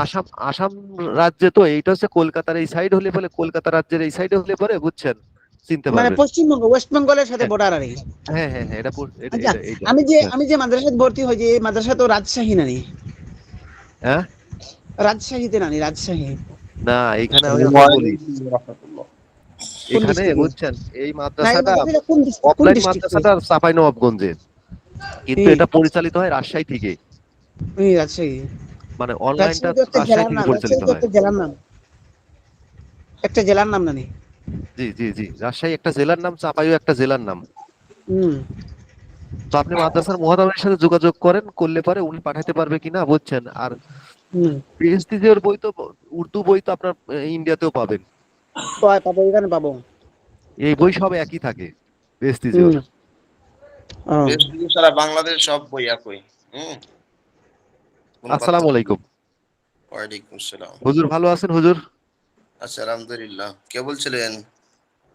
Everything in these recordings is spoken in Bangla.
আসাম আসাম রাজ্যে তো এইটা হচ্ছে কলকাতার এই সাইড হলে পরে, কলকাতা রাজ্যের এই সাইডে হলে পরে বুঝছেন, চিনতে মানে পারবেন। পশ্চিমবঙ্গ, ওয়েস্ট বেঙ্গলের সাথে হ্যাঁ বর্ডার আর কি। হ্যাঁ হ্যাঁ হ্যাঁ, এটা আচ্ছা, এটা এইটা। হ্যাঁ আমি যে মাদ্রাসায় ভর্তি হয়েছি, এই মাদ্রাসা তো রাজশাহী নানি, হ্যাঁ। রাজশাহীতে নানি, রাজশাহী। না এখানে আমি আসসালামু আপনাকে বলি, আলাইকুম ওয়া রাহমাতুল্লাহ। কোন এখানে ডিস্ট্রিক্টে? বুঝছেন এই না, এই মাদ্রাসাটা, মাদ্রাসাটা কোন ডিস্ট্রিক্ট, কোন অফলাইন ডিস্ট্রিক্টে? মাদ্রাসাটা চাঁপাইনবাবগঞ্জে, কিন্তু এই এটা পরিচালিত হয় রাজশাহী থেকে। এই রাজশাহী। মানে অনলাইনটা রাজশাহী তো একটা রাজশাহী জেলার থেকে নাম, পরিচালিত রাজশাহী তো হয়। একটা জেলার নাম, একটা জেলার নাম নানি। জি জি জি, রাজশাহী একটা জেলার নাম, চাঁপাইও একটা জেলার নাম। হুম। তো আপনি মাদ্রাসার মুহাতামিমের সাথে যোগাযোগ করেন, করলে পারে উনি পাঠাতে পারবে কিনা বুঝছেন। আর হুম। পিএইচডির বই তো, উর্দু বই তো আপনার ইন্ডিয়াতেও পাবেন। পাবো, এখানে পাবো। এই বই সব একই থাকে হুম। পিএইচডির। ও। দেশ বিদেশ সারা বাংলাদেশ সব বই একই। হুম, কোনো আসসালামু পার্থক্য নেই। আলাইকুম। ওয়ালাইকুম আসসালাম। হুজুর ভালো আছেন হুজুর? আচ্ছা, আলহামদুলিল্লাহ। কে বলছিলেন?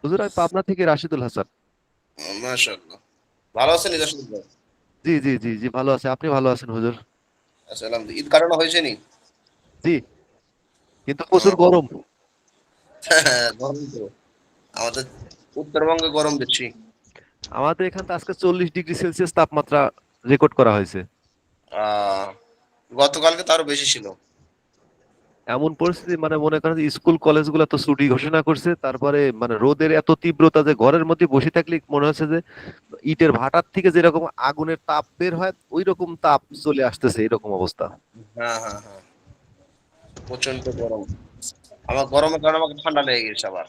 হুজুর আমি পাবনা থেকে রাশিদুল হাসান। মাশাআল্লাহ। ভালো আছেন নিজাম ভাই? জি জি জি জি, ভালো আছে, আপনি ভালো আছেন হুজুর? আচ্ছা, আলহামদুলিল্লাহ। ঈদ কাটানো হয়েছে নি? জি, কিন্তু প্রচুর ও, গরম। হ্যাঁ, গরম তো। আমাদের উত্তরবঙ্গে গরম বেশি। আমাদের এখানে তো আজকে 40 ডিগ্রি সেলসিয়াস তাপমাত্রা রেকর্ড করা হয়েছে। আহ গতকালকে তো আরো বেশি ছিল। এমন পরিস্থিতি, মানে মনে করেন যে স্কুল কলেজগুলো তো ছুটি ঘোষণা করছে, তারপরে মানে রোদের এত তীব্রতা যে ঘরের মধ্যে বসে থাকলে মনে হচ্ছে যে ইটের ভাটার থেকে যেরকম আগুনের তাপ বের হয় ওই রকম তাপ চলে আসতেছে, এরকম অবস্থা। হ্যাঁ, হ্যাঁ, হ্যাঁ। প্রচন্ড গরম। আমার গরমের কারণে আমাকে ঠান্ডা লেগে গেছে আবার।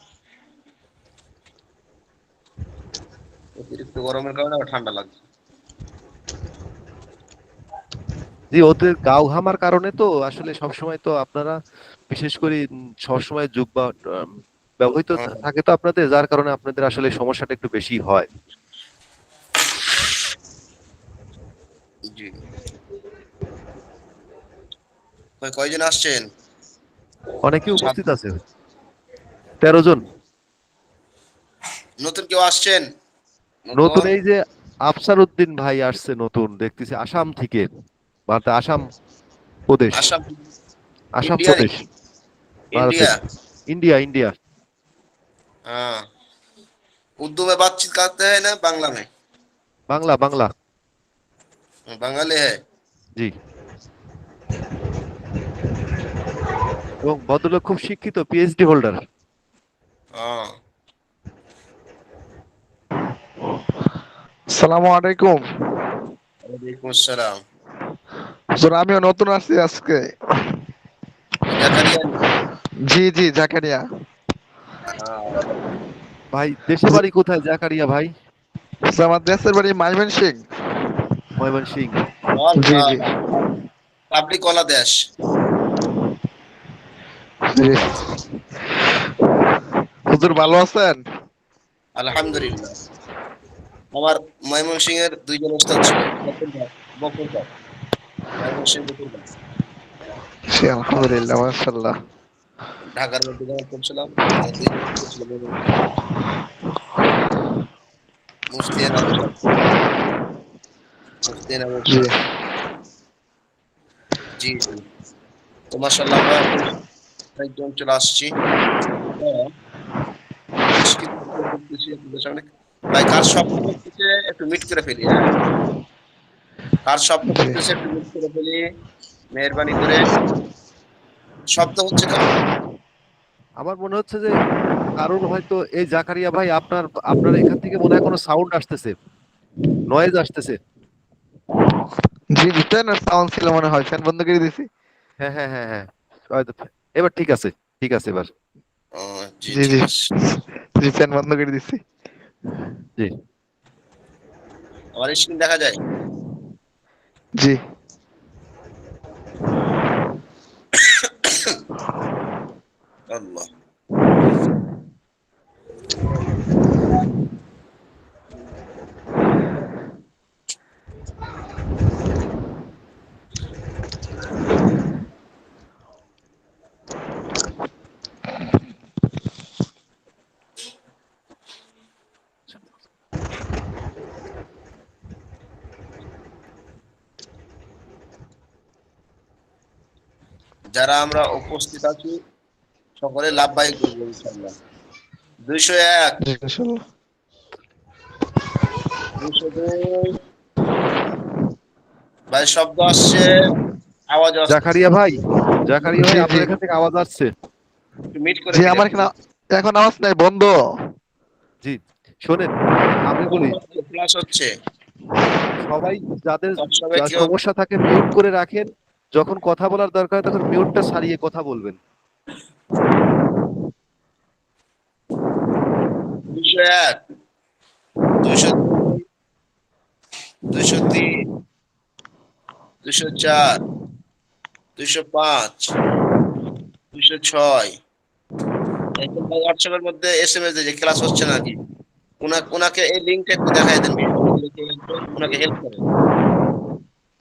অতিরিক্ত গরমের কারণে আবার ঠান্ডা লাগছে। জি, ওদের গাও ঘামার কারণে তো আসলে সবসময় তো আপনারা, বিশেষ করে সবসময় যুগ বা ব্যবহৃত হ্যাঁ, থাকে তো আপনাদের, যার কারণে আপনাদের আসলে সমস্যাটা একটু বেশি হয়। জি। কয়জন আসছেন? অনেকে সাত। উপস্থিত আছে, 13 জন। নতুন কেউ আসছেন? নতুন নতুন? এই যে আফসার উদ্দিন ভাই আসছে নতুন, দেখতেছি আসাম থেকে, ভারতে আসাম প্রদেশ, আসাম? আসাম ইন্ডিয়া প্রদেশ, নাকি? ভারতের। इंडिया? India India. हाँ। उर्दू में बातचीत करते हैं ना बांग्ला में? बांग्ला बांग्ला। बंगाली है? জি। এবং ভদ্রলোক খুব শিক্ষিত, পিএইচডি হোল্ডার। हाँ। আসসালামু আলাইকুম। वालेकुम अस्सलाम। হুজুর আমিও নতুন আসছি আজকে। जकरिया? জি জি, জাকারিয়া। हाँ। ভাই দেশে বাড়ি কোথায় জাকারিয়া ভাই? হুজুর, আমার দেশের বাড়ি ময়মনসিং। ময়মনসিংহ। জি জি পাবলিক वाला देश। জি। হুজুর ভালো আছেন? আলহামদুলিল্লাহ। আমার ময়মনসিংহের দুইজন ওস্তাদ ছিল। বকুলবাগ। ময়মনসিংহ বকুলবাগ। জি আলহামদুলিল্লাহ, মাশাআল্লাহ। ঢাকার মধ্যে যখন পড়ছিলাম, আমার দুইজন ওস্তাদ ছিল ময়মনসিংহে। মুফতি এনামুল হক। মুফতি এনামুল জি হক। জি, জি। তো মাশাআল্লাহ আমরা কয়েকজন চলে আসছি। আমরা বেশ কিছু বিষয় করতেছি আপনাদের সামনে। ভাই কার শব্দ করতেছে একটু মিট করে ফেলি, হ্যাঁ? কার শব্দ জি। করতেছে একটু মিট করে ফেলি। মেহেরবানি করে। শব্দ হচ্ছে কার? আমার মনে হচ্ছে যে কারণ হয়তো এই জাকারিয়া ভাই, আপনার আপনার এখান থেকে মনে হয় কোনো সাউন্ড আসতেছে, নয়েজ আসতেছে। জি জি, ফ্যানের সাউন্ড ছিল মনে হয়, ফ্যান বন্ধ করে দিছি। হ্যাঁ হ্যাঁ হ্যাঁ হ্যাঁ, হয়তো। এবার ঠিক আছে, ঠিক আছে এবার। ও, জি জি ঠিক জি আছে। জি, ফ্যান বন্ধ করে দিছি। জি। আমার স্ক্রিন দেখা যায়? জি আল্লাহ। যারা আমরা উপস্থিত আছি সকলে লাভবাহিক করবো ইনশাআল্লাহ। 201, জি ইনশাল্লাহ। 202, ভাই শব্দ আসছে, আওয়াজ আসছে, জাকারিয়া ভাই, জাকারিয়া ভাই জি জি আপনার এখান থেকে আওয়াজ আসছে। একটু মিট করে জি ফেলেন। আমার এখানে এখন আওয়াজ নাই, বন্ধ। জি শোনেন, আমি বলি ক্লাস হচ্ছে, সবাই যাদের সবাই যা কেউ সমস্যা থাকে মিউট করে রাখেন, যখন কথা বলার দরকার হয় তখন মিউটটা সারিয়ে কথা বলবেন। 201, 202, 203, 204, 205, 206। একজন ভাই হোয়াটসঅ্যাপের মধ্যে এসএমএস দিয়ে যে ক্লাস হচ্ছে নাকি, ওনাকে এই লিঙ্কটা একটু দেখাই দেন, ওনাকে হেল্প করেন।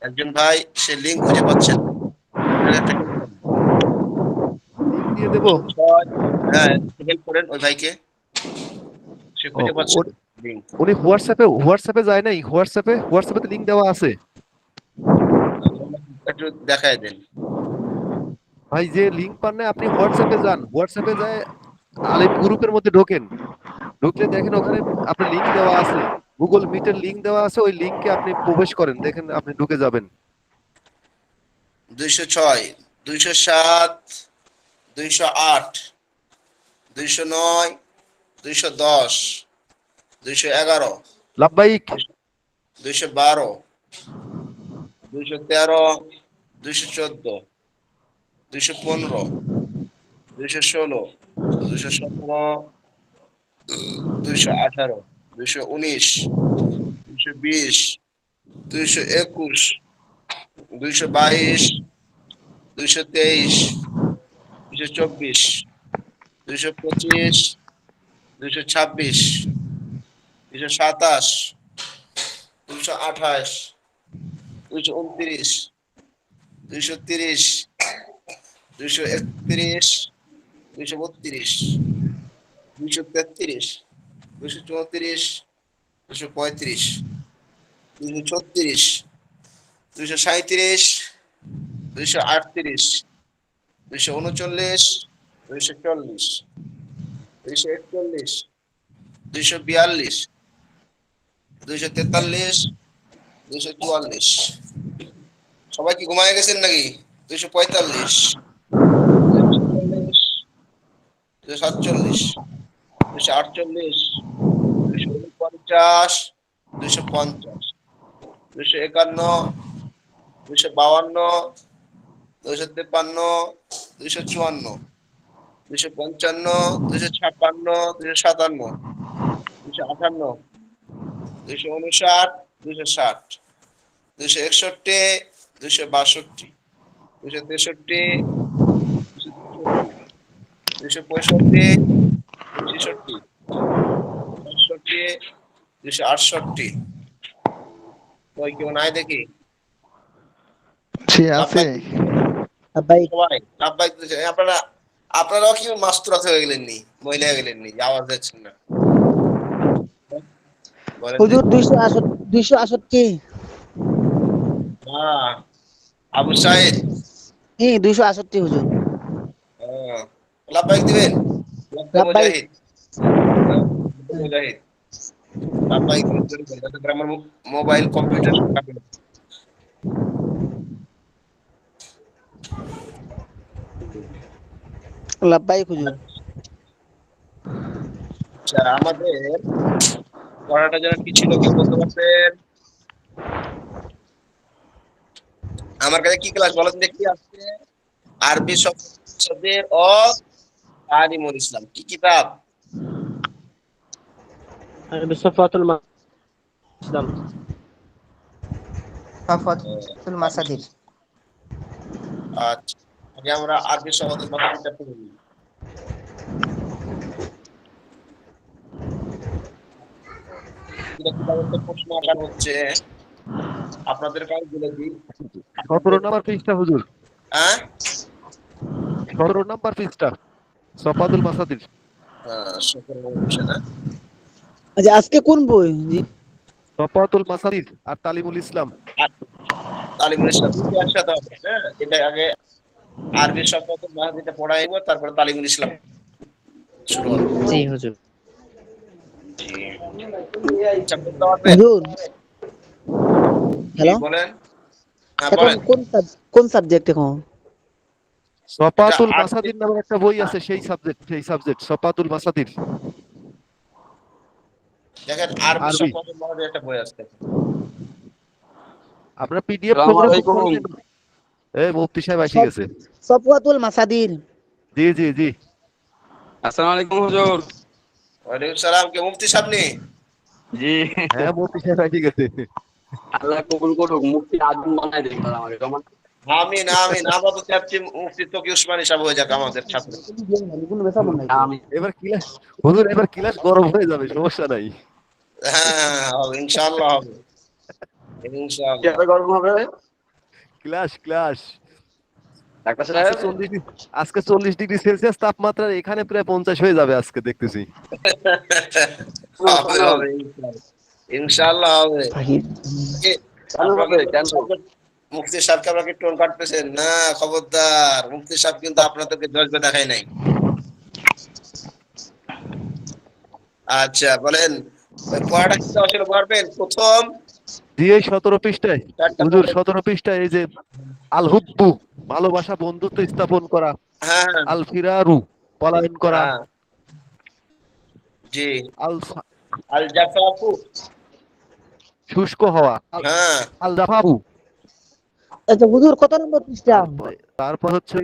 একজন ভাই সে লিঙ্ক খুঁজে পাচ্ছেন, ওনাকে একটা হেল্প করেন। লিংক দিয়ে দেবো। 206, হ্যাঁ হেল্প করেন ওই ভাইকে, সে ও, খুঁজে পাচ্ছে ওর- লিঙ্ক। উনি হোয়াটসঅ্যাপে যায় নাই, হোয়াটসঅ্যাপে লিংক দেওয়া আছে। একটু দেখায় দেন। ভাই যে লিংক পান না আপনি হোয়াটসঅ্যাপে যান, হোয়াটসঅ্যাপে যায় আলিম গ্রুপের মধ্যে ঢোকেন, ঢুকলে দেখেন ওখানে আপনার লিংক দেওয়া আছে, গুগল মিটের লিংক দেওয়া আছে, ওই লিংকে আপনি প্রবেশ করেন, দেখেন আপনি ঢুকে যাবেন। 206, 207, 208, 209, 210, 211, লাভবাহিক 212, 213, 214, 215, 216, 217, 218, 219, 220, 221, 222, 223, 224, 225, 226, 227, 228, 229, 230, 231, 232, 233, 234, 235, 236, 237, 238, 239, 240, 241, 242, 243, 244। সবাই কি ঘুমায় গেছেন নাকি? 245, 246, 247, 248, 249, 250, 251, 252, 253, 254, 255, 256, 257, 258, 259, 260, 261, 262, 263, 265, 266, 268, 268। ওই কেউ নাই দেখি? জি আছে। ভাই সবাই লাভবাহিক আপনারাও কি মাস্তুরাত হয়ে গেলেন নি, মহিলা হয়ে গেলেন নি, আওয়াজ দিচ্ছেন না? বলেন হুজুর দেখি। 268। হ্যাঁ, আবু সাইদ, 268 হুজুর। হ্যাঁ, লাভবাহিক দিবেন? লাভবাহিক। মুজাহিদ, হ্যাঁ, মুজাহিদ, লাভবাহিক দিবেন, যাতে করে আমার মোবাইল কম্পিউটার সব কাজ করে। লাভবাহিক হুজুর। আচ্ছা, আমাদের পড়াটা যেন কি ছিল কেউ বলতে পারছেন? আমার কাছে কি ক্লাস বলেন দেখি আজকে? আরবি শব্দের ও তালিমুল ইসলাম, কি কিতাব? বিশ্বফাতুল ইসলাম। সাফাতুল মাসাদির। আচ্ছা, আগে আমরা আরবি শব্দের মাথাটা পড়ে নিই। কিতাবের তো প্রশ্ন আকার হচ্ছে, আপনাদের কাছে বলে দিই। 17 নাম্বার পৃষ্ঠা হুজুর, হ্যাঁ, 17 নাম্বার পৃষ্ঠা, সফাতুল মাসাদির। সকল বসে না। আচ্ছা আজকে কোন বই জি? সফাতুল মাসাদির আর তালিমুল ইসলাম। আর তালিমুল ইসলাম দুটো একসাথে হবে, হ্যাঁ, এটা আগে আরবি শফাতুল মাহাদিটা পড়াইব, তারপরে তালিমুল ইসলাম শুরু হবে। জি হুজুর। জি। আচ্ছা, বলতে পারবেন? হুজুর জি, হ্যালো, বলেন। হ্যাঁ, এখন বলেন। কোন সাবজেক্ট এখন? এটা সফাতুল আরবি। মাসাদির নামের একটা বই আছে, সেই সাবজেক্ট সফাতুল মাসাদির, দেখেন, আরবি আরবি। শফাতুল মাহাদির একটা বই আছে। আপনার পিডিএফ সালাম সংরক্ষণ আলাইকুম। করবেন। মুফতি সাহেব এসে সব গেছে। সফওয়াতুল মাসাদির। জি জি জি। আসসালামু আলাইকুম হুজুর। ওয়ালাইকুম সালাম। কে মুফতি সাহেব নি? জি, হ্যাঁ, মুফতি সাহেব এসে গেছে। আল্লাহ কবুল করুক, মুফতি আজম বানাই দিন তাহলে আমাকে কেমন? আমিন আমিন। আমরা চাচ্ছি মুফতি তকি উসমানী সাহেব হয়ে যাক আমাদের ছাত্র। আমি এবার ক্লাস, হুজুর এবার ক্লাস গরম হয়ে যাবে, সমস্যা নাই। হ্যাঁ, হবে ইনশাআল্লাহ, হবে ইনশাআল্লাহ। কিভাবে গরম হবে? ক্লাস ক্লাস ডাক্তার আজকে সাহেব 40 ডিগ্রি সেলসিয়াস তাপমাত্রা, এখানে প্রায় 50 হয়ে যাবে আজকে দেখতেছি। হবে হবে ইনশাআল্লাহ হবে। এ, কেন আপনারা হবে কি কেন? মুফতি সাহেবকে আপনারা কি টোন কাটতেছেন না? খবরদার, মুফতি সাহেব কিন্তু আপনাদেরকে জজবে দেখায় নাই। আচ্ছা, বলেন পড়াটা কি আসলে পারবেন? প্রথম জি, এই 17 পৃষ্ঠায়, চারটা হুজুর পয়েন্ট। 17 পৃষ্ঠায় এই যে আল হুব্বু, ভালোবাসা বন্ধুত্ব স্থাপন করা, হ্যাঁ আল ফিরারু, পলায়ন করা, হ্যাঁ, জি। আল আল জাফাফু। শুষ্ক হওয়া, হ্যাঁ, আল জাফাবু, আচ্ছা হুজুর, কত নম্বর পৃষ্ঠা? তারপর হচ্ছে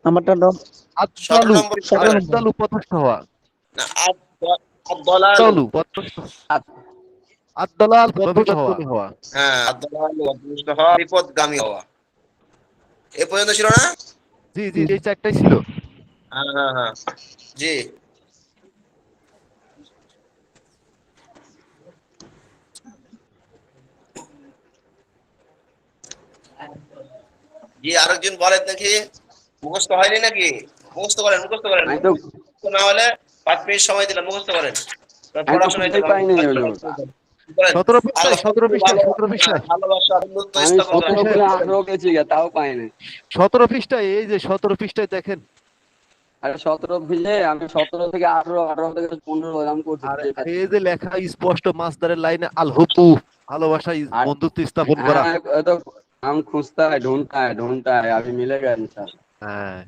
আমারটা দাও। 17 আদালু, নম্বর। আদালু পথস্থ হওয়া, না, আদ-দলালু। আদালু পথস্থ, আদালাল পথভ্রষ্ট হওয়া। হ্যাঁ, আদ-দলালু অদৃষ্ট হওয়া, বিপদগামী হওয়া। এ পর্যন্ত ছিল না? জি জি, এই চারটাই ছিল। হ্যাঁ হ্যাঁ হ্যাঁ, জি। জি, আরেকজন বলেন দেখি। মুখস্থ হয়নি নাকি? মুখস্থ করেন, মুখস্থ করেন। আমি তো মুখস্থ না হলে 5 মিনিট সময় দিলাম, মুখস্থ করেন। আমি তো পড়াশোনায় খুঁজেই পাইনি হুজুর। বলেন। 17 পৃষ্ঠায়, আল্লাহ 17 পৃষ্ঠায়, 17 পৃষ্ঠায়, ভালোবাসা, বন্ধুত্ব আমি স্থাপন করা। 17 খুলে 18 গেছি গা, তাও পাইনি। 17 পৃষ্ঠায়, এই যে 17 পৃষ্ঠায় দেখেন। আরে 17 ভিজে আমি 17 থেকে 18, 18 থেকে 15 এরকম করছি আর খুঁজে পাচ্ছি এই না। যে লেখা স্পষ্ট মাসদারের লাইনে আল হুব্বু, ভালোবাসা আর বন্ধুত্ব স্থাপন করা। হ্যাঁ, তো हम খুঁজता है ढूंढता है अभी मिलेगा इंशाल्लाह। হ্যাঁ,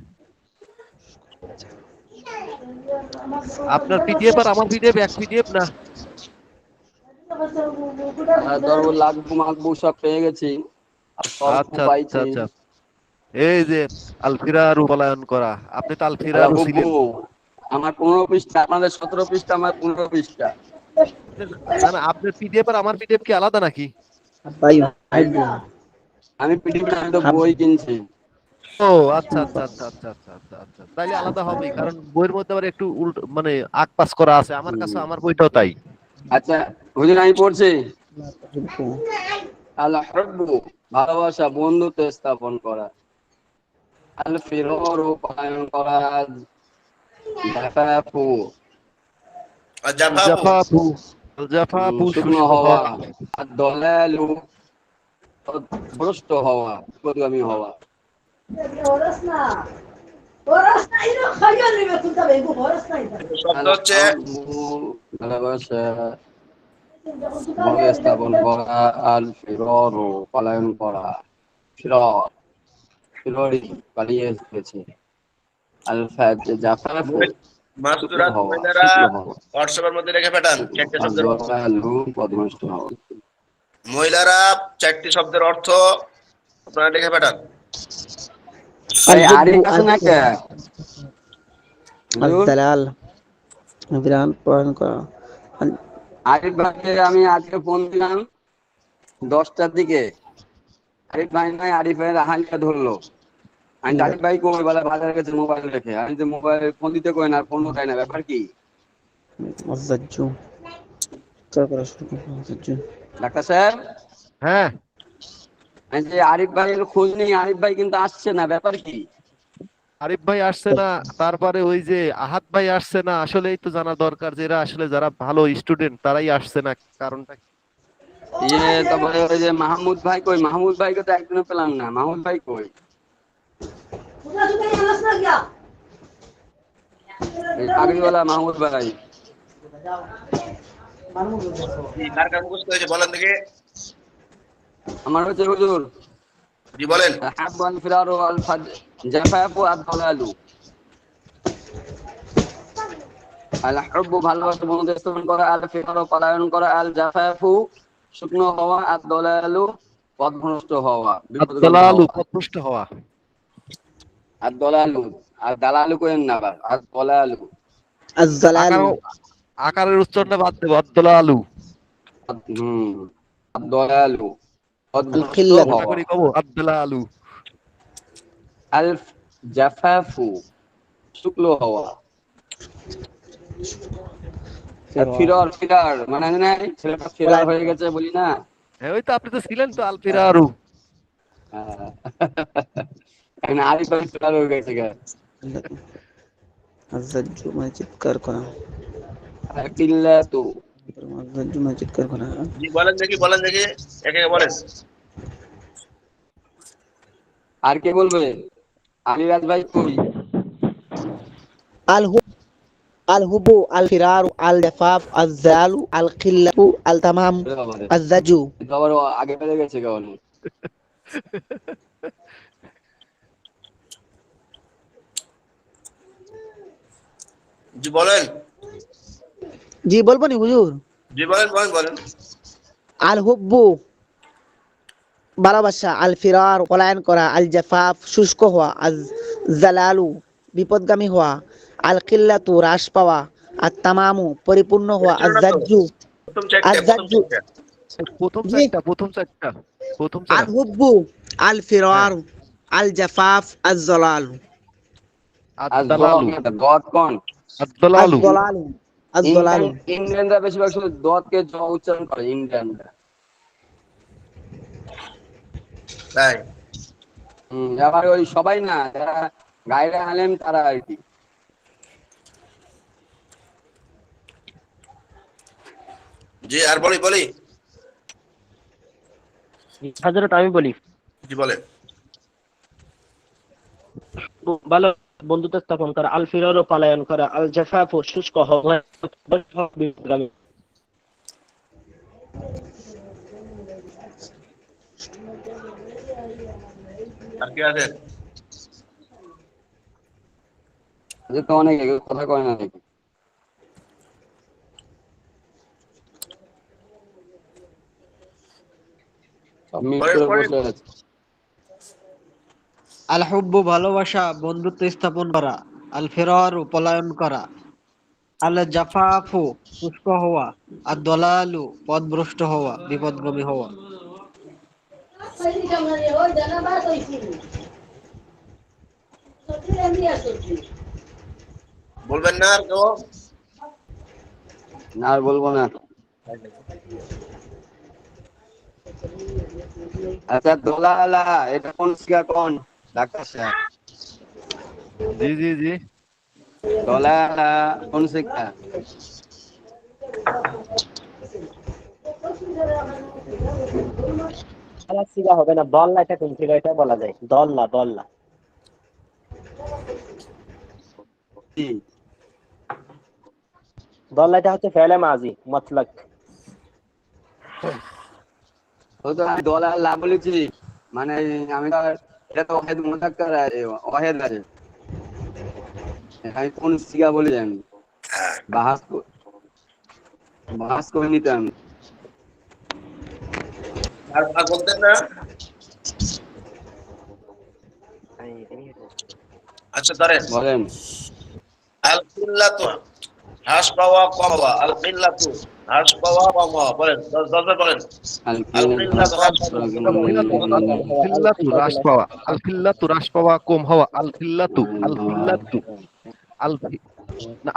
আপনার পিডিএফ আর আমার পিডিএফ এক পিডিএফ না? ধরো লাগবো মাগবো সব পেয়ে গেছি, আর সব আচ্ছা আচ্ছা পাইছি। আচ্ছা। এই যে আল ফিরারু, পলায়ন করা, আপনি তো আল আল্লাহ ফিরারু হুব্বু ছিলেন। আমার 15 পৃষ্ঠা, আপনাদের 17 পৃষ্ঠা, আমার 15 পৃষ্ঠা। না না, আপনার পিডিএফ আর আমার পিডিএফ কি আলাদা নাকি? ভাই আমি পিডিএফ আমি তো বই কিনছি। ও আচ্ছা আচ্ছা আচ্ছা আচ্ছা আচ্ছা আচ্ছা আচ্ছা, তাইলে আলাদা হবেই, কারণ বইয়ের মধ্যে আবার একটু মানে আকপাস করা আছে। আমার কাছে আমার বইটাও তাই। আচ্ছা হুজুর, আমি পড়ছি। আল্লাহ হুব্বু ভালোবাসা বন্ধুত্ব স্থাপন করা, আল ফিররু পলায়ন করা, জাফাফু আর জাফাফু। জাফাফু, জাফাফু শুকনো শুষ্ক হওয়া, হওয়া। আর দলালু ভ্রষ্ট হওয়া, বিপদগামী হওয়া। শব্দ হচ্ছে ভালোবাসা বন্ধু স্থাপন করা, আল ফিররু পলায়ন করা, ফিরর ফিররি পালিয়ে এসেছে, আল ফাজ জাফাফু শুকনো মাসদুরাত হওয়া, মহিলারা শুকনো হওয়া, হোয়াটসঅ্যাপের মধ্যে রেখে পাঠান চারটে আর শব্দের অর্থ। দলালু পদভ্রষ্ট হওয়া। মহিলারা 4টি শব্দের অর্থ আপনারা লিখে পাঠান। আরে আরিফ আছে না কে হুজুর? আল-দালাল, বিরান পড়ান করা। আরিফ ভাইকে আমি আজকে ফোন দিলাম 10টার দিকে। আরিফ ভাই নাই, আরিফ ভাইয়ের হালকা ধরলো। আমি আরিফ ভাই কই বলে বাজারে গেছে মোবাইল রেখে। আমি যে মোবাইল ফোন দিতে কই না, ফোন উঠাই না, ব্যাপার কি? আজ্জাজ্জু করা করা শুরু করো। আজ্জাজ্জু ডাক্তার সাহেব, হ্যাঁ, আমি যে আরিফ ভাইয়ের খোঁজ নেই, আরিফ ভাই কিন্তু আসছে না, ব্যাপার কি? আরিফ ভাই আসছে না, তারপরে ওই যে আহাত ভাই আসছে না। আসলেই তো জানা দরকার যে এরা আসলে যারা ভালো স্টুডেন্ট তারাই আসছে না, কারণটা কি? তারপরে ওই যে মাহমুদ ভাই কই? মাহমুদ ভাইকে তো একদিনও পেলাম না। মাহমুদ ভাই কই? এই পাগড়িওয়ালা মাহমুদ ভাই। জি, কার কার মুখস্থ হয়েছে বলেন দেখি। আমার হচ্ছে হুজুর জি বলেন। হাব্বান ফিরারু আল ফাজ জাফাফু আদ-দালালু। আল হুব্বু ভালোবাসা বন্ধুত্ব স্থাপন করা, আল ফিরারু পলায়ন করা, আল জাফাফু শুকনো হওয়া, আদ-দালালু পথভ্রষ্ট হওয়া, বিপদগামী আদ-দালালু হওয়া। পথভ্রষ্ট হওয়া। আদ-দালালু আর দালালু করেন না আবার, আদ-দালালু। আজ-জালালু। আকারের উচ্চারণটা বাদ দেবো, আদ-দালালু। আদ-দালালু পথভ্রষ্ট আল-খিল্লাতু। মোটা হওয়া। করে কব, আদ-দালালু। আল জাফাফু শুকনো হওয়া। ফিরার ফিরার মানে নাই ছেলেটা ফিরার হয়ে গেছে বলি না। হ্যাঁ, ওই তো আপনি তো ছিলেন তো আল-ফিরারু। এখন আরিফ ভাই ফিরার হয়ে গেছে গা। আজ-জাজ্জু মানে চিৎকার করা। আর কিল্লাতু। আজ-জাজ্জু মানে চিৎকার করা। জি বলেন দেখি, বলেন দেখি, একে একে বলেন। আর কে বলবে? আলিরাজ ভাই কই? আল-হুব, আল-হুব্বু, আল-ফিরারু, আল-জাফাফ, আজ-জালালু, আল-খিল্লাতু, আল-তামাম, ওরে বাবা রে, আজ-জাজ্জু। এটা আবার আগে পেরে গেছে গা অনেক। জি বলেন। জি বলবো নি হুজুর? জি বলেন, বলেন বলেন। আল-হুব্বু ভালোবাসা, আল-ফিরার পলায়ন করা, আল-জাফাফ শুষ্ক হওয়া, আজ-জালালু বিপদগামী হওয়া, আল-কিল্লাতু হ্রাস পাওয়া, আত-তামামু পরিপূর্ণ হওয়া, ছিল না তো? আজ-জাজ্জু। প্রথম চারটে, প্রথম আজ-জাজ্জু চারটে। প্রথম জি। চারটা, প্রথম চারটা, প্রথম চারটা। আল-হুব্বু, হ্যাঁ, আল-ফিরার, আল-জাফাফ, আজ-জালালু। আর আদ-দালালু, দত কোন? আদ-দালালু। আজ-জালালু, আজ-জালালু। ইন্ডিয়ানরা বেশিরভাগ শুধু দতকে জ উচ্চারণ করে ইন্ডিয়ানরা। তাই? আবার ওই সবাই না, যারা গায়রে আলেম তারা আর কি। জি আর বলি বলি। হযরত আমি বলি, জি বলেন। ভালো বন্ধুত্ব স্থাপন করা, আল ফিরারও পলায়ন করা, আল জাফাফু শুষ্ক হওয়া, বিপদগামী। আর কি আছে? যে তো অনেক কথা কয় না নাকি। সব মিট পরের করে পরের বসে আছে। আল হুব্বু ভালোবাসা বন্ধুত্ব স্থাপন করা, আল ফিরারু পলায়ন করা, আল জাফাফু শুষ্ক হওয়া, আর দলালু পথভ্রষ্ট হওয়া, বিপদগামী হওয়া। বলবেন না আর কেউ? না আর বলবো না। আচ্ছা দোলালা এটা কোন সিগা কোন ডাক্তার সাহেব? জি জি জি। দোলালা কোন সিগা? আলাদা সিগা হবে না, দল্লা এটা কোন সিগা এটা বলা যায়, দল্লা দল্লা। কি দল্লা এটা হচ্ছে ফেলে মাজি মতলক। ও তো আমি দোলালা বলেছি, মানে আমি তো এটা তো ওয়াহিদ মুযাক্কার আছে, ওয়াহিদ আছে। আমি কোন সিগা বলে জানি বাহাস করে নিতাম। আর বলতেন না? আচ্ছা ধরেন। বলেন আল কিল্লাতু হ্রাস পাওয়া, কম হওয়া। আল কিল্লাতু হ্রাস পাওয়া, কম হওয়া। বলেন, 10 বার বলেন। আল কিল্লাতু হ্রাস পাওয়া, আল-খিল্লাতু হ্রাস পাওয়া, আল-খিল্লাতু হ্রাস পাওয়া, কম হওয়া, আল-খিল্লাতু, আল-খিল্লাতু,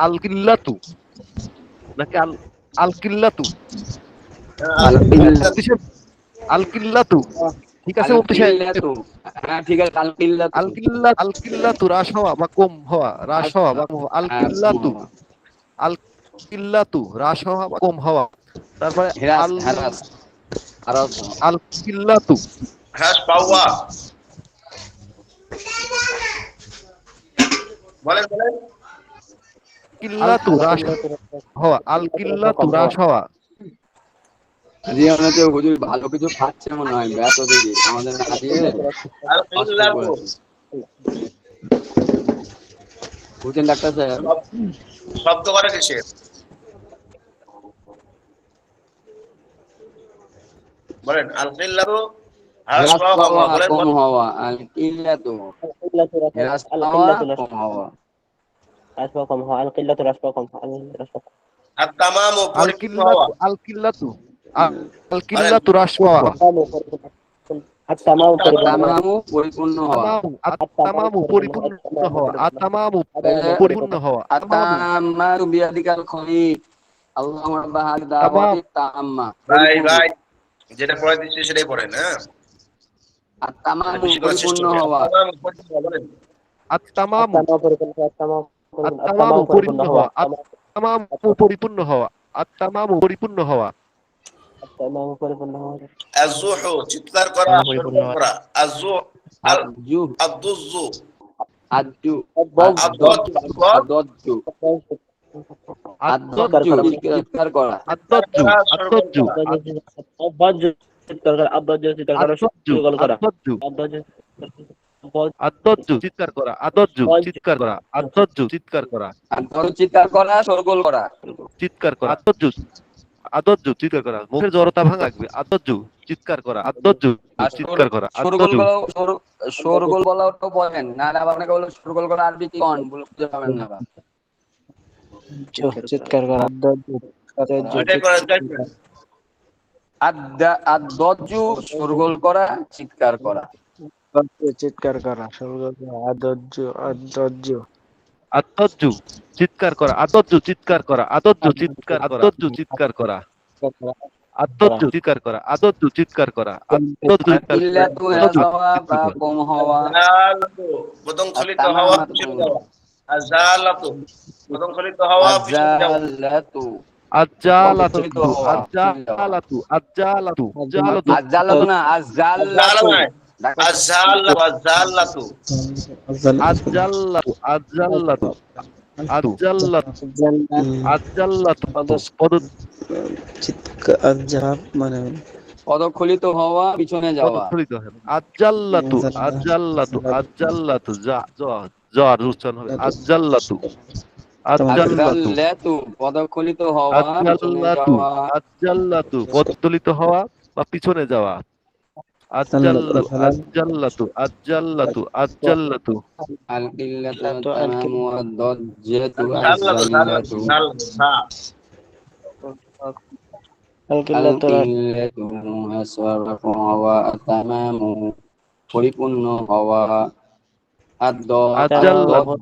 আল-কিল্লাতু নাকি আল-কিল্লাতু? আল কিল্লাতু। আল-কিল্লাতু ঠিক আছে মুফতি সাহেব। হ্যাঁ ঠিক আছে, আল কিল্লাতু। আল-কিল্লাতু হ্রাস হওয়া বা কম হওয়া, হ্রাস হওয়া বা কম হওয়া। আল-কিল্লাতু, আল-কিল্লাতু হ্রাস হওয়া বা কম হওয়া। তারপরে হেরাস হেরাস হেরাস আল-কিল্লাতু হ্রাস পাওয়া। বলেন বলেন। কিল্লাতু হ্রাস হওয়া, আল কিল্লাতু হ্রাস হওয়া। আজকে মনে হচ্ছে হুজুর ভালো কিছু খাচ্ছে মনে হয়, ব্যস্ত দেখি আমাদের না দিয়ে আল কষ্ট কিল্লাতু করেছে। বুঝছেন ডাক্তার সাহেব? শব্দ করে কিসে? বলেন আল কিল্লাতু হ্রাস হ্রাস পাওয়া কম পাওয়া হওয়া। বলেন কম বলেন। হওয়া, আল কিল্লাতু হ্রাস পাওয়া কম হওয়া। أسماءكم هو القلة رشفكم আর তামামু আল পরিপূর্ণ হওয়া। কিল্লাতু, আল কিল্লাতু, আল কিল্লাতু হ্রাস পাওয়া। التمام তামামু পরিপূর্ণ হওয়া। তামামু, আত-তামামু পরিপূর্ণ হওয়া, আত-তামামু তাহলে পরিপূর্ণ হওয়া, তামামু, আতাম্মাতু বিয়াদিকাল খলিক আল্লাহুম্মা রাব্বা হাযিহি তামাম, দাওয়াতি তাম্মা ভাই পরিপূর্ণ। ভাই যেটা পড়ে দিচ্ছি সেটাই পড়েন, হ্যাঁ? আত-তামামু বেশি করার চেষ্টা পরিপূর্ণ করি। হওয়া। তামামু পরিপূর্ণ হওয়া, বলেন। আত-তামামু, আত-তামামু পরিপূর্ণ হওয়া, আত-তামামু পরিপূর্ণ হওয়া, আত-তামামু পরিপূর্ণ হওয়া। আযুহু চিৎকার করা, সরগোল করা। আযুহ আল আজ্জু আদুযু আজ্জু আদদ আদজ্জু আদ-দজ্জু, আদজ্জু চিৎকার করা। আদ-দজ্জু, আদ-দজ্জু, আদ-দজ্জু, আদ-দজ্জু চিৎকার করা, আদ-দজ্জু চিৎকার করা, আদ-দজ্জু চিৎকার করা, আদজ্জু চিৎকার করা, শোরগোল করা। চিৎকার করা, আদ-দজ্জু, আদ-দজ্জু চিৎকার করা। মুখের জড়তা ভাঙা লাগবে। আদ-দজ্জু চিৎকার করা, আদ-দজ্জু আর চিৎকার করা, শোরগোল আদ-দজ্জু। শোরগোল বলাটাও বলেন না, না আপনাকে বলে শোরগোল করা আরবি কি কন বলে খুঁজে পাবেন না। চিৎকার করা ওইটাই করেন, ওইটাই করেন। আদজ্জু শোরগোল করা, চিৎকার করা। চিৎকার করা আদজ্জু আদ-দজ্জু চিৎকার করা, আদ-দজ্জু চিৎকার করা, আদ-দজ্জু চিৎকার, আদ-দজ্জু চিৎকার করা, আদ-দজ্জু চিৎকার করা, আদ-দজ্জু চিৎকার করা, আদ-দজ্জু চিৎকার করা, ইল্লাতু হ্রাস হওয়া বা কম হওয়া। আযালাতু প্রদংখলিত হওয়া, পিছনে যাওয়া। আযালাতু প্রদংখলিত হওয়া, পিছনে যাওয়া। আযালাতু আজ্জালাতু, প্রদংখলিত হওয়া, আজ্জালাতু, আজ্জালাতু, আজ্জালাতু, আযালাতু না আযালাতু। আযালাতু আজ্জালাতু, আজ্জালাতু, আজ্জালাতু, আজ্জালাতু, পদক্ষলিত হওয়া, পিছনে যাওয়া। পদক্ষলিত হয়। আজ্জালাতু, আজ্জালাতু, আজ্জালাতু, জ্বর উচ্চারণ হবে। আজ্জালাতু, আজ্জালাতু, আযাল্লাতু পদক্ষলিত হওয়া, পিছনে আজ্জালাতু, যাওয়া। আজ্জালাতু পদদলিত হওয়া বা পিছনে যাওয়া। আজ্জালাতু, আজ্জালাতু, আজ্জালাতু, আজ্জালাতু, আল কিল্লাতু তামামু আদ-দাজ্জাতু আযালাতু আয-যাল্লাতু। আল কিল্লাতু আসওয়ারু হওয়া, তামামু পরিপূর্ণ হওয়া। আজ্জালাতু,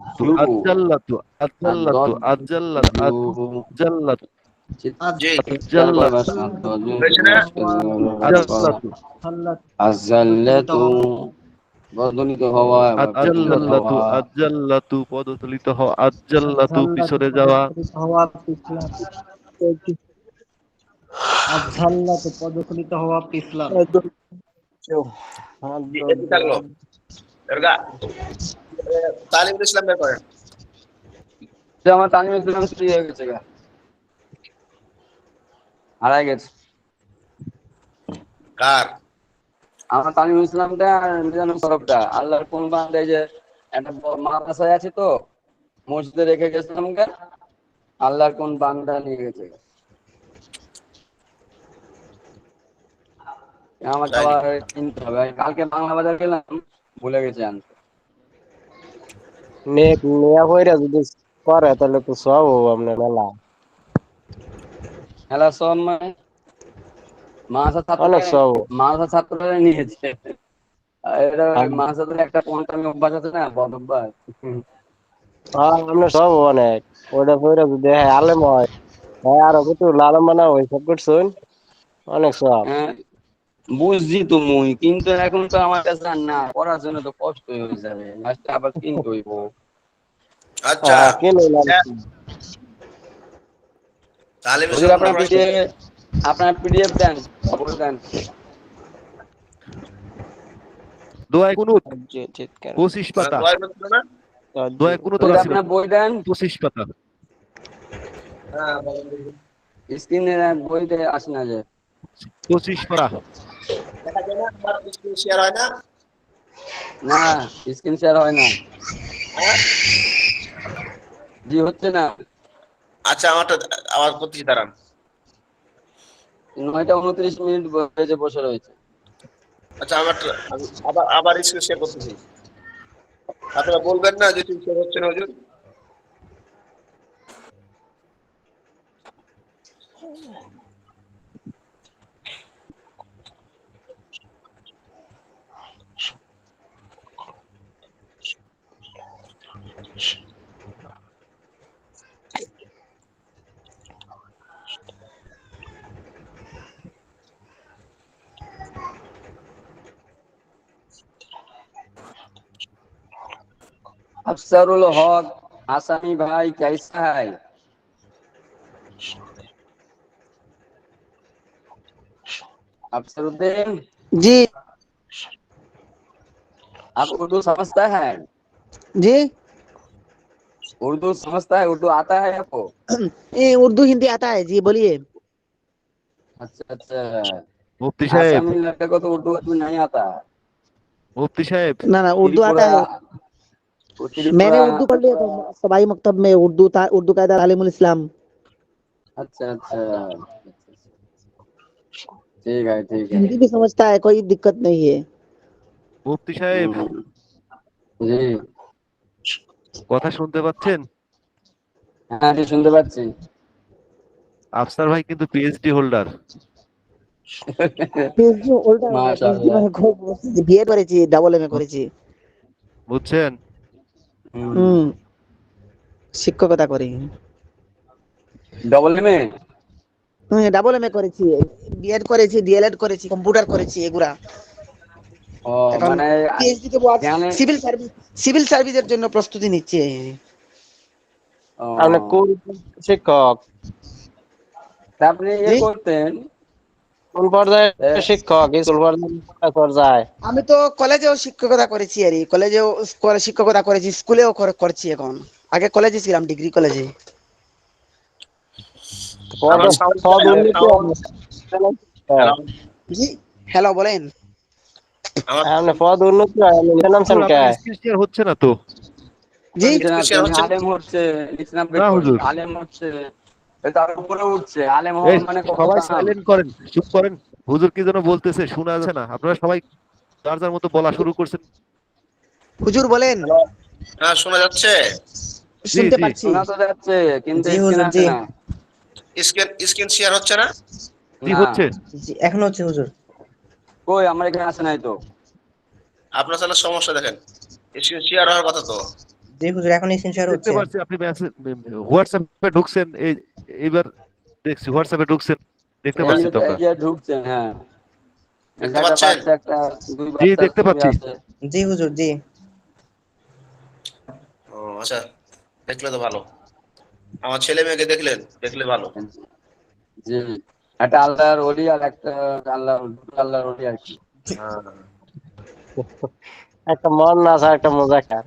আজ্জালাতু, আজ্জালাতু, আজ্জালাতু, আজ্জালাতু, জি আজ্জালাতু, আয-যাল্লাতু বদলিত হওয়া, আজ্জালাতু, আজ্জালাতু পদদলিত হওয়া, আজ্জালাতু পিছনে যাওয়া, আযযাল্লাতু পদক্ষলিত হওয়া, পিছলানো। এটি থাকলো। এরগা তালিমুল ইসলাম বের করেন। আমার তালিম ইসলাম চুরি হয়ে গেছে গা, হারাই গেছে। কার? আমার তালিম ইসলামটা আর মিজানুল সরফটা আল্লাহর কোন বান্দা, এই যে একটা মাদ্রাসায় আছে তো, মসজিদে রেখে গেছিলাম গা, আল্লাহর কোন বান্দা নিয়ে গেছে। আমাকে আবার কিনতে হবে। কালকে বাংলা বাজার গেলাম, ভুলে গেছি আনতে। নেয়া কইরা যদি করে তাহলে তো সব আপনার মেলা খেলা সব মানে অনেক সব। মাদ্রাসা ছাত্ররা নিয়েছে। এটা মাদ্রাসাতে একটা কোনটামি অভ্যাস আছে না, বদ অভ্যাস। আপনার সব অনেক ওইটা কইরা যদি আলেম হয় আরো কিছু লালম বানা ওই সব করছেন অনেক সব। হ্যাঁ বুঝছি তো মুই, কিন্তু এখন তো আমার কাছে আর না, পড়ার জন্য তো কষ্ট হয়ে যাবে, লাস্টে আবার কিনতে হইব। আচ্ছা কিনে তালিমুল হুজুর ইসলাম আপনার পিডিএফ দেন, খবর দেন। দোয়ায় কুনুত চিৎকার 25 পাতা, দোয়া করতে না দয়া কোনো হুজুর তোলা ছিল আপনার বই দেন 25 পাতা। হ্যাঁ বলেন দেখি। স্ক্রিনে বইতে আসে না যে। 25 পারা। দেখা যায় না আমার স্ক্রিন শেয়ার হয় না? না, স্ক্রিন শেয়ার হয় না। হ্যাঁ? জি হচ্ছে না। আচ্ছা আমারটা আবার করতেছি দাঁড়ান। 9টা 29 মিনিট হয়েছে বসে রয়েছে। আচ্ছা আমারটা আমি আবার স্ক্রিন শেয়ার করতেছি। আপনারা বলবেন না যে স্ক্রিন শেয়ার হচ্ছে না হুজুর? আফসারুল হক আসামি ভাই कैसा है? अफसरुद्दीन, जी आप उर्दू समझता है? जी उर्दू समझता है? उर्दू आता है आपको? ये उर्दू हिंदी आता है जी, बोलिए। अच्छा अच्छा। মুফতি সাহেব, आसामी लड़के को तो उर्दू अभी नहीं आता। মুফতি সাহেব, ना ना, उर्दू आता त्रिपुरा, है। वो मैंने त्रिपुरा। उर्दू पढ़ लिया था सबाई मकतब में, उर्दू था, उर्दू कायदा तालीमुल इस्लाम। अच्छा अच्छा, ठीक है ठीक है। हिंदी भी समझता है, कोई दिक्कत नहीं है। মুফতি সাহেব, জি কথা শুনতে পাচ্ছেন? হ্যাঁ জি শুনতে পাচ্ছি। আফসার ভাই কিন্তু পিএইচডি হোল্ডার। পিএইচডি ওল্টা পিএইচডি মাশাআল্লাহ। মানে বিএড করেছি, ডাবল এমএ করেছি। বুঝছেন? হুম, শিক্ষকতা করি। Double M A. Double MA করেছি, বিএড করেছি, ডিএলএড করেছি, কম্পিউটার করেছি, এগুলা। ও এখন মানে পিএইচডি দেবো, জ্ঞানে। সিভিল সার্ভিসের জন্য প্রস্তুতি নিচ্ছি। ও আপনি কোন শিক্ষক? তা আপনি জি, করতেন। কোন পর্যায়ে শিক্ষক? স্কুল পর্যায়ে? আমি তো কলেজেও শিক্ষকতা করেছি, আর কলেজেও শিক্ষকতা করেছি, স্কুলেও করছি এখন। আগে কলেজে ছিলাম, ডিগ্রি কলেজে। আমার সাউন্ড পদ উন্নতি হ্যালো জি, হ্যালো বলেন। আমার আপনি পদ উন্নতি নামছেন কে? আপনার স্ক্রিন শেয়ার হচ্ছে না তো? জি, স্পেশাল হচ্ছে আলেম হচ্ছে, ইসলাম না পেট্রোল হুজুর, আলেম হচ্ছে, তার উপরে উঠছে। আলেম এই হওয়া মানে কত সবাই দাম। সাইলেন্ট করেন, চুপ করেন। হুজুর কি যেন বলতেছে, শোনা যাচ্ছে না। আপনারা সবাই যার যার মতো বলা শুরু করছেন। হুজুর বলেন। হ্যালো হ্যাঁ শোনা যাচ্ছে? জি শুনতে জি, পাচ্ছি। শোনা তো যাচ্ছে কিন্তু জি স্ক্রিন হুজুর, আসে জি না। স্ক্রিন শেয়ার হচ্ছে না? জি না হচ্ছে। জি, এখন হচ্ছে হুজুর। কই আমার এখানে আসে নাই তো। আপনার তাহলে সমস্যা দেখেন, স্ক্রিন শেয়ার হওয়ার কথা তো। জি হুজুর, এখন স্ক্রিন শেয়ার দেখতে হচ্ছে। পাচ্ছি আপনি হোয়াটসঅ্যাপে ঢুকছেন। এইবার দেখছি হোয়াটসঅ্যাপে ঢুকছেন, দেখতে এই পাচ্ছি যে তো আমরা। এই যে ঢুকছে, হ্যাঁ দেখতে একটা পাচ্ছেন? বাচ্চা, একটা দুই জি বাচ্চার দেখতে ছবি পাচ্ছি। আছে। জি হুজুর, জি ও আচ্ছা, দেখলে তো ভালো। আমার ছেলে মেয়েকে দেখলে ভালো। জি, একটা আল্লাহর ওলি আর একটা আল্লাহর ওলি আর কি। হ্যাঁ একটা মন না আছে, একটা মোজাকার।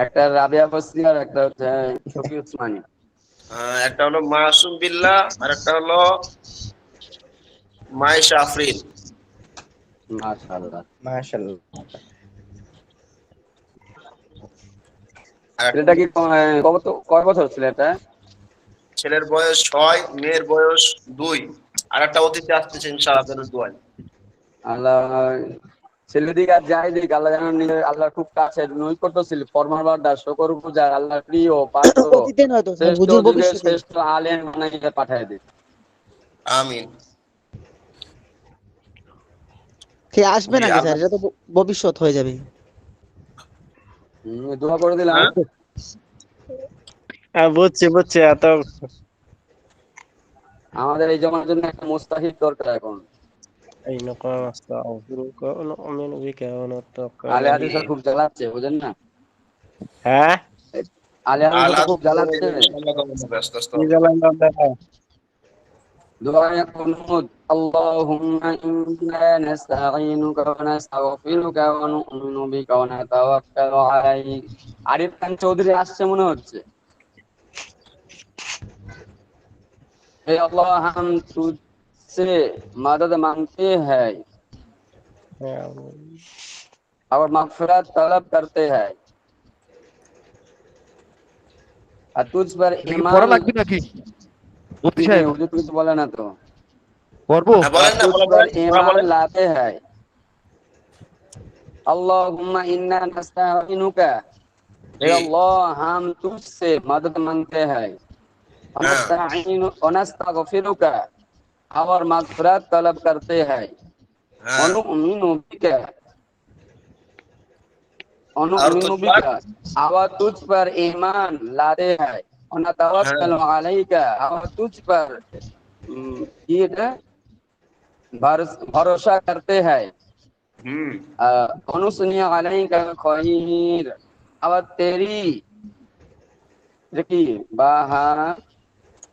একটা রাবিয়া বসরি আর একটা হচ্ছে শফি উসমানী। একটা হলো মাসুম বিল্লাহ আর একটা হলো মায়েশা আফরিন। মাশাআল্লাহ। মাশাআল্লাহ। আর একটা ছেলেটা কি কয় বছর ছেলেটা? ছেলের বয়স 6, মেয়ের বয়স 2। আর একটা অতিথি আসতেছে ইনশাআল্লাহ আপনাদের দোয়ায়। আল্লাহ ছেলে দিক আর যাই দিক, আল্লাহ যেন নিজের আল্লাহর খুব কাছে নৈকট্য ছিল, ফরমানবারদার, শুকর গুজার, আল্লাহর প্রিয় পাত্র, অতীতে নয় তো স্যার, শ্রেষ্ঠ হুজুর যুগের ভবিষ্যতে। শ্রেষ্ঠ আলেম বানাইয়া পাঠায় দিন। আমিন। কে আসবে জি নাকি স্যার? আপনার এটা তো ভবিষ্যৎ হয়ে যাবে। দোয়া করে দিলাম। হ্যাঁ বুঝছি বুঝছি, এত আমাদের এই জমার জন্য একটা মুস্তাহিদ দরকার এখন। এই নকম আস্তাগফিরুক ওয়া নু'মিনু বিকা ওয়া আলে নাতাওয়াক্কালু হাদিসা আলাইক। খুব জ্বালাচ্ছে, বুঝেন না? হ্যাঁ, আলে হাদিসা তো আল্লাহ খুব জ্বালাচ্ছে। ইনশাআল্লাহ ব্যস্ত কি জ্বালাইলো আপনারা? دعاء قنوت اللهم إنا نستعينك ونستغفرك ونؤمن بك ونتوكل عليك। আরিফ খান চৌধুরী আসছে মনে হচ্ছে। हे अल्लाह हम तुझसे मदद मांगते हैं और मगफिरत तलब करते हैं और तुझ पर এটা কি ईमान পড়া লাগবে নাকি মুফতি नहीं সাহেব? हुजूर कुछ बोले ना तो পড়বো? হ্যাঁ বলেন না, तुझ বলেন पर বলেন, ईमान বলেন। लाते हैं अल्लाहुम्मा इन्ना नस्तईनुका हे জি, अल्लाह हम तुझसे मदद मांगते हैं হ্যাঁ, वनस्तगफिरुका और मगफिरत तलब करते हैं হ্যাঁ। वनुमिनु बिका আর তো वनुमिनु बिका और तुझ पर ईमान लाते हैं হ্যাঁ, वनतवक्कलु अलैका और तुझ पर ये है, भरोसा करते हैं হুম। अनुसनी अलैका खैर और तेरी देखिए बाहा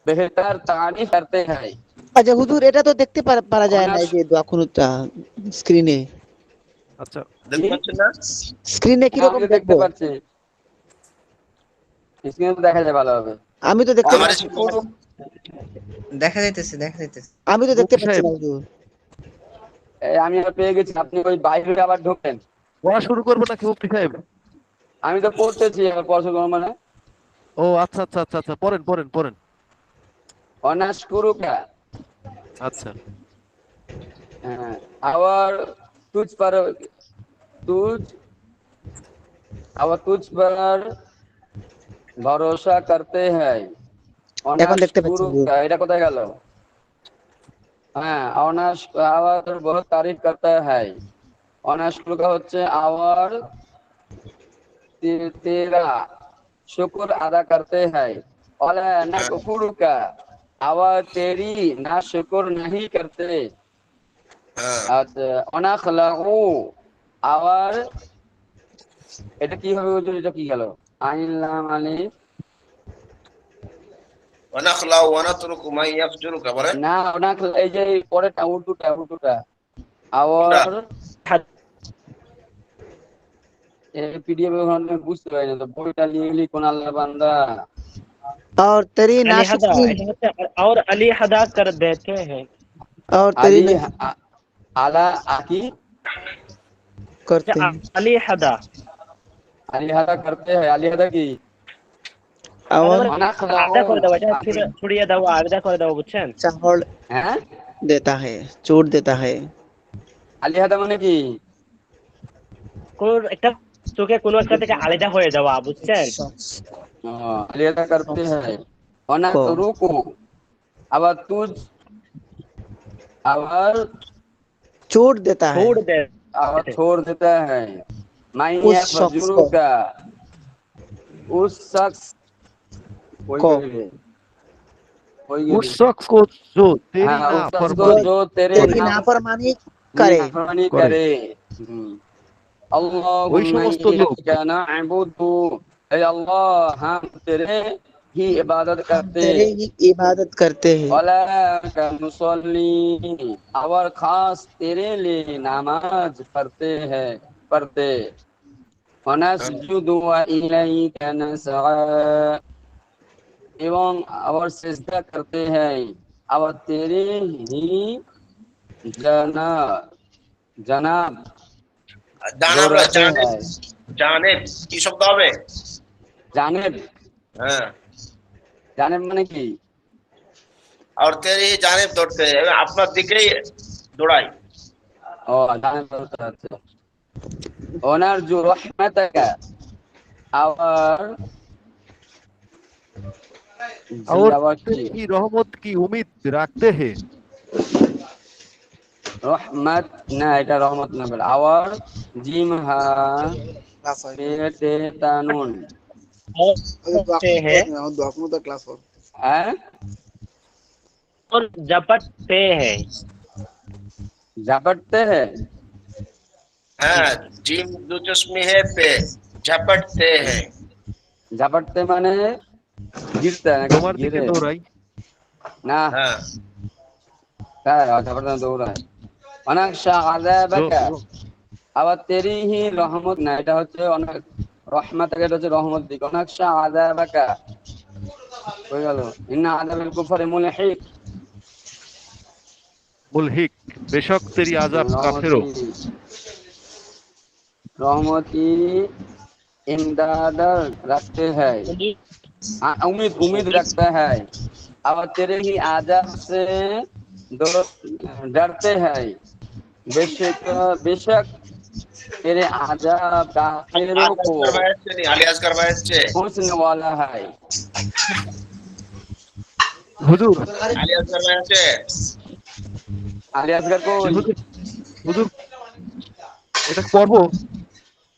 बेहतर तारीफ करते हैं। আচ্ছা হুজুর, এটা তো দেখতে পারা যায় না, এই যে দোয়া কুনুতটা স্ক্রিনে। আচ্ছা, দেখতে পাচ্ছেন না? স্ক্রিনে কি রকম আমি দেখতে দেখবো? পাচ্ছি, স্ক্রিনে তো দেখা যায় ভালোভাবে। আমি তো দেখতে আমার পাচ্ছি না। দেখা যাইতেছে, দেখা যাইতেছে। আমি তো দেখতে মুফতি পাচ্ছি সাহেব, না হুজুর। আমি আর পেয়ে গেছি, আপনি ওই বাইরে আবার ঢোকেন। পড়া শুরু করবো নাকি মুফতি সাহেব? আমি তো পড়তেছি এবার পড়াশোনা মানে ও আচ্ছা আচ্ছা আচ্ছা আচ্ছা, পড়েন পড়েন পড়েন। অনাশকুরুকা আচ্ছা, और तुझ पर तुझ और तुझ पर भरोसा करते हैं এখন দেখতে পাচ্ছি হুজুর। অনাশকুরুকা এটা কোথায় গেল? হ্যাঁ অনাশ আওয়ার বহুত তারিফ করতে হয়। অনাশকুরুকা হচ্ছে আওয়ার तेरा शुक्र अदा करते हैं और न कुफुर का आवा तेरी ना शुक्र नहीं करते হ্যাঁ, অনাখলাউ আবার এটা কি হবে হুজুর? এটা কি গেল? আইনলাম আলিফ ওয়ানাখলাউ ওয়ানাতরুকু মা ইয়াফজুরুকা বলেন। না অনাখলা এই যে পরেরটা উর্দুটা আবার পিডিএফ ওখানে বুঝতে পারি না তো, বইটা নিয়ে গেলি কোন আল্লাহ বান্দা। और तेरी अली हदा नाशुक्री এটা হচ্ছে और अली हदा कर देते हैं और तेरी আলী আলা আকি करते हैं। अली हदा আলী হাদা করতে হয়। আলী হাদা কি? और আলাদা করে দাও, এটা ছড়িয়ে দাও, আলাদা করে দাও, বুঝছেন? चाहड़ হ্যাঁ देता है, चोट देता है। আলী হাদা মানে কি? কোন একটা চোখে কোনো একটা থেকে আলাদা হয়ে যাওয়া, বুঝছেন? আলী হাদা করতে হয় অনা को রুকু আবার তুজ আবার चोट देता है छोड़ दे आवाज छोड़ देता है उस शख्स को। का उस शख्स को। उस शख्स को जो तेरी हाँ, उस शख्स को नाफरमानी जो तेरे तेरी नाफरमानी करे। नाफरमानी करे। वही समस्त लोग। हे अल्लाह हम तेरे ही इबादत करते तेरे ही इबादत करते हैं और खास तेरे लिए नमाज पढ़ते वनसजुदु इलैका नसआ एवं और सिजदा करते हैं और तेरे ही जनाब জানাব না, दौड़ते জানেব, हैं। জানেব কি শব্দ হবে? জানেব হ্যাঁ, জানেব মানে কি? আর তেরি জানেব দৌড়তে হবে, আপনার দিকেই দৌড়াই। ও জানেব বলতে আছে ওনারজু রহমাতাকা और और आवाज तेरी ही रहमत की उम्मीद रखते हैं। रहमत ना এটা রহমত না বলে আওয়ার জিম হা পেটে তানুন होते हैं হ্যাঁ और झपटते हैं झपटते हैं হ্যাঁ, জিম দু চশমে হে পে ঝপটতে হ্যাঁ। झपटते মানে गिरता है তোমার দিকে गिरे দৌড়াই। না হ্যাঁ, হ্যাঁ ঝাপটা দৌড়ায়। অনাকশা আযাবাকা, আবার তেরি হি রহমত না, এটা হচ্ছে অনেক রহমত থেকে, এটা হচ্ছে রহমত দিক। অনাকশা আযাবাকা হয়ে গেল। ইন্না আযাবাল কুফরি মুলহিক, মুলহিক, বেশক তেরি আযাব কাফেরো। रहमती इमदाद रखते हैं, उम्मीद रखता है। अब तेरे ही आजाब से डरते हैं, बेशक बेशक तेरे आजाब काफिरों को আলিয়াস করবা হচ্ছে पहुंचने वाला है। হুজুর, আলিয়াস করবা হচ্ছে আলী আসগর কো হুজুর, হুজুর, এটা পড়বো?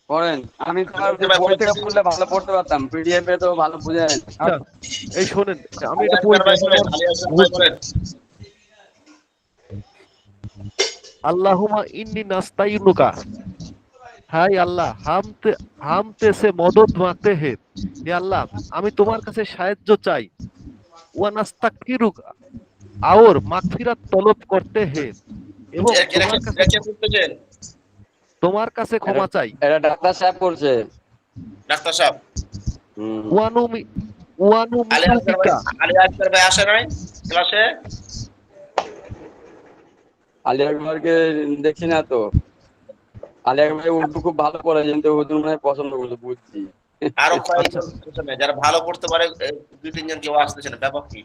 পড়েন, আমি তোমার বই থেকে পড়লে ভালো পড়তে পারতাম, পিডিএফ এ তো ভালো বুঝে যায় না। আচ্ছা, এই শোনেন, আমি এটা আলিয়াস পড়ি করবা দেখেন। করেন, আলিয়াস করবা করেন। আল্লাহুমা ইন্নি নাস্তাইনুকা, হাই আল্লাহ, হামতে সে মদদ মাতে হে, হে আল্লাহ আমি তোমার কাছে সাহায্য চাই। ওয়া নাস্তাগফিরুকা, আর মাগফিরাত তলব করতে হে, এবং তোমার কাছে ক্ষমা চাই। এটা ডাক্তার সাহেব করছে। ডাক্তার সাহেব ওয়ানুমিনুবিকা, আলিয়াস করবা আসে নাই ক্লাসে? আলী আকবরকে দেখি না তো। আলী আকবর উর্দু খুব ভালো পড়ে, কিন্তু উর্দু মনে হয় পছন্দ করছে, বুঝছি। আরো কয়েকজন যারা ভালো পড়তে পারে, দুই তিনজন কেউ আসতেছে না, ব্যাপার কি?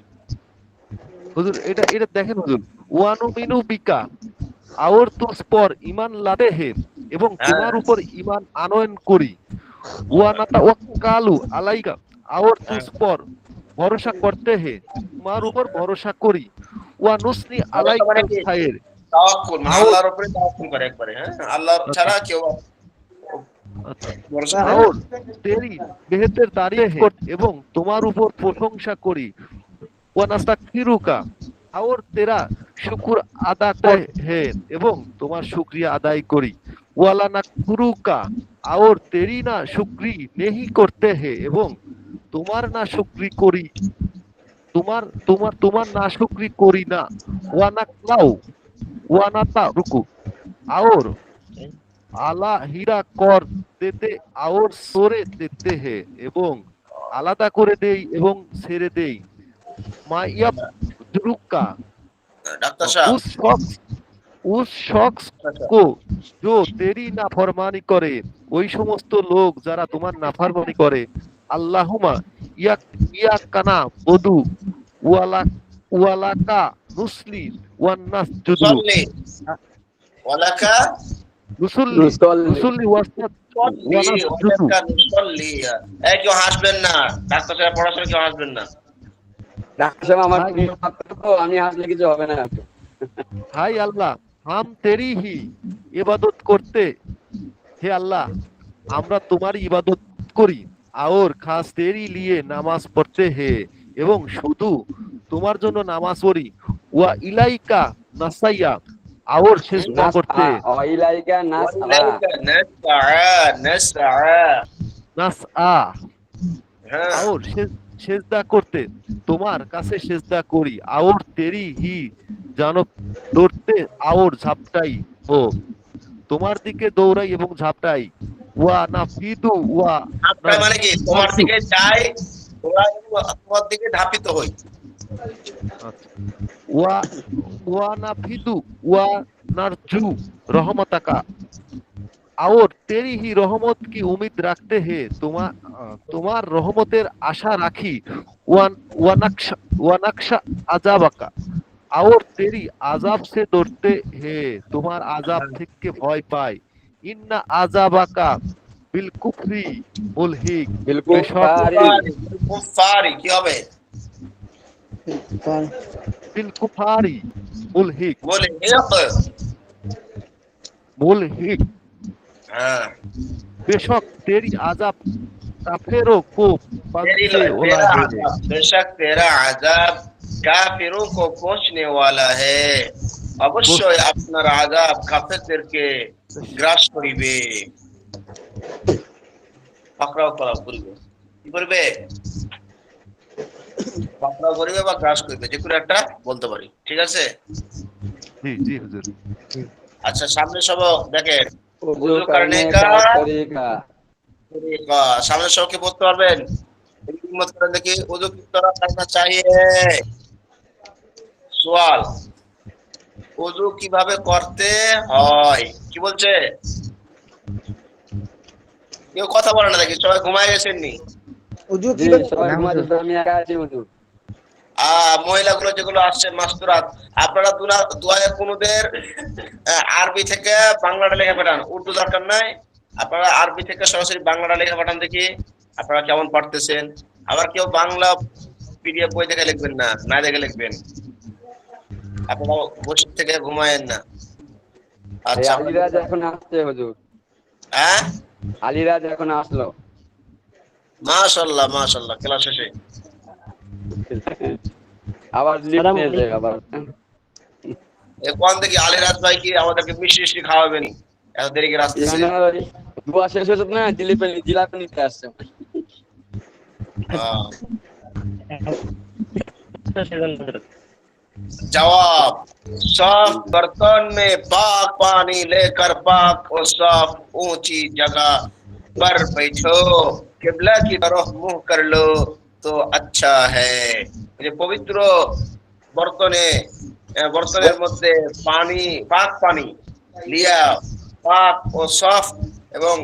হুজুর এটা এটা দেখেন হুজুর, ওয়ানুমিনুবিকা আর তুস পর ঈমান লাতে হে, এবং তোমার উপর ঈমান আনয়ন করি। ওয়ানাতাওয়াক্কালু আলাইকা, আর তুস পর ভরসা করতে হে, তোমার উপর ভরসা করি। ওয়া নুসনি আলাইকাল খায়র, তাওয়াক্কুল মানে আল্লাহর উপরে তাওয়াক্কুল করে একবারে, হ্যাঁ, আল্লাহ ছাড়া কেউ ভরসা করে না। और तेरी बेहतर तारीफ है, এবং তোমার উপর প্রশংসা করি। ওয়া নাস্তাগফিরুকা, और तेरा শুকর আদাতে হে, এবং তোমার শুকরিয়া আদায় করি। ওয়ালা নাকফুরুকা, और तेरी না শুকরি নেহি করতে হে, এবং তোমার না শুকরি করি, তোমার না শুকরি করি না। ওয়ানাকলাউ ওয়ানাতা রুকু, और আলা হীরা কর দেতে আর সরে দিতে হে, এবং আলাদা করে দেই এবং ছেড়ে দেই। মা ইয়াব দুরুকা, ডাক্তার সাহেব उस शख्स को जो तेरी नाफरमानी করে, ওই সমস্ত লোক যারা তোমার নাফরমানি করে। আল্লাহুমা ইয়াকানা বদু ওয়ালাকা নুসলি ওয়ান নাসজুদু, ওয়ালাকা নুসল্লি ওয়া নাসজুদু। এই কেউ হাসবেন না, ডাক্তার সাহেব পড়াশোনা কেউ হাসবেন না। ডাক্তার সাহেব আমার আমি হাসলে কিছু হবে না। হাই আল্লাহ, হাম তেরি হি ইবাদত করতে, হে আল্লাহ আমরা তোমার ইবাদত করি। আর খাস তেরি লিয়ে নামাজ পড়তে হে, এবং শুধু তোমার জন্য নামাজ পড়ি। ওয়া ইলাইকা নাসাইয়া, আর সিজদা করতে, ইলাইকা নাসআ, আর সেজদা করতে তোমার কাছে সেজদা করি। আর তেরি হি জানো দৌড়তে, আর ঝাপটাই ও তোমার দিকে দৌড়াই এবং ঝাপটাই। ওয়া নাফিদু ওয়া মানে কি তোমার দিকে যাই, তোমার দিকে ধাপিত হই। ওয়া নাফিদু ওয়া নারজু রহমতাকা, और तेरी ही रहमत की उम्मीद रखते हैं, তোমার রহমতের আশা রাখি। ওয়ানাকশা আযাবাকা, और तेरी আযাব से डरते हैं, তোমার আযাব থেকে ভয় পাই। ইন্না আযাবাকা বিল কুফরি মুলহিক, কুফারি কি হবে? বিল কুফারি মুলহিক, মুলহিক, হ্যাঁ, बेशक तेरी आजाब काफिरों को पहुंचने वाला है, बेशक तेरा आजाब কাফিরোं को पहुंचने वाला है। অবশ্যই আপনার আযাব কাফেরদেরকে গ্রাস করিবে। পাকড়াও করিবে, কি করবে? পাকড়াও করিবে বা গ্রাস করিবে, যে কোনো একটা বলতে পারি, ঠিক আছে? জি জি হুজুর। अच्छा सामने सबक देखें उजू उजू करने करने का का तरीका। तरीका सामने सबके बोलते पाরবেন हिम्मत করে দেখি उजू किस तरह करना चाहिए सवाल उजू কিভাবে করতে হয় কি বলছে কেউ কথা বলে না দেখি সবাই ঘুমায় গেছেন নি উজু জি কিভাবে সবাই না ঘুমাতে হুজুর। আমি একা আছি হুজুর। মহিলাগুলো যেগুলো আসছে মাস্তুরাত আপনারা দুয়ায়ে কুনুদের আরবি থেকে বাংলাটা লেখা পাঠান উর্দু দরকার নাই আপনারা আরবি থেকে সরাসরি বাংলাটা লেখা পাঠান দেখি আপনারা কেমন পারতেছেন আবার কেউ বাংলা পিডিএফ বই দেখে লিখবেন না না দেখে লিখবেন আপনারা বসে থেকে ঘুমায়েন না এই আচ্ছা আলিরাজ এখন আসছে হুজুর, হ্যাঁ আলিরাজ এখন আসলো। মাশাআল্লাহ মাশাআল্লাহ ক্লাস শেষে আবার লিফট সালাম নিয়েছে আবার। কোন দেখি আলিরাজ ভাই কি আমাদেরকে মিষ্টি খাওয়াবেন এত দেরি করে আসতেছে এখানে ওই দুয়া শেষ হয়েছে না, জিলাপি নিতে আসছে। আহ, जवाब साफ बर्तन में पाक पानी लेकर पाक और साफ ऊंची जगह पर बैठो किबला की तरफ मुंह कर लो तो अच्छा है যে পবিত্র বর্তনে বর্তনের মধ্যে পানি পাক পানি লিয়া পাক ও সাফ এবং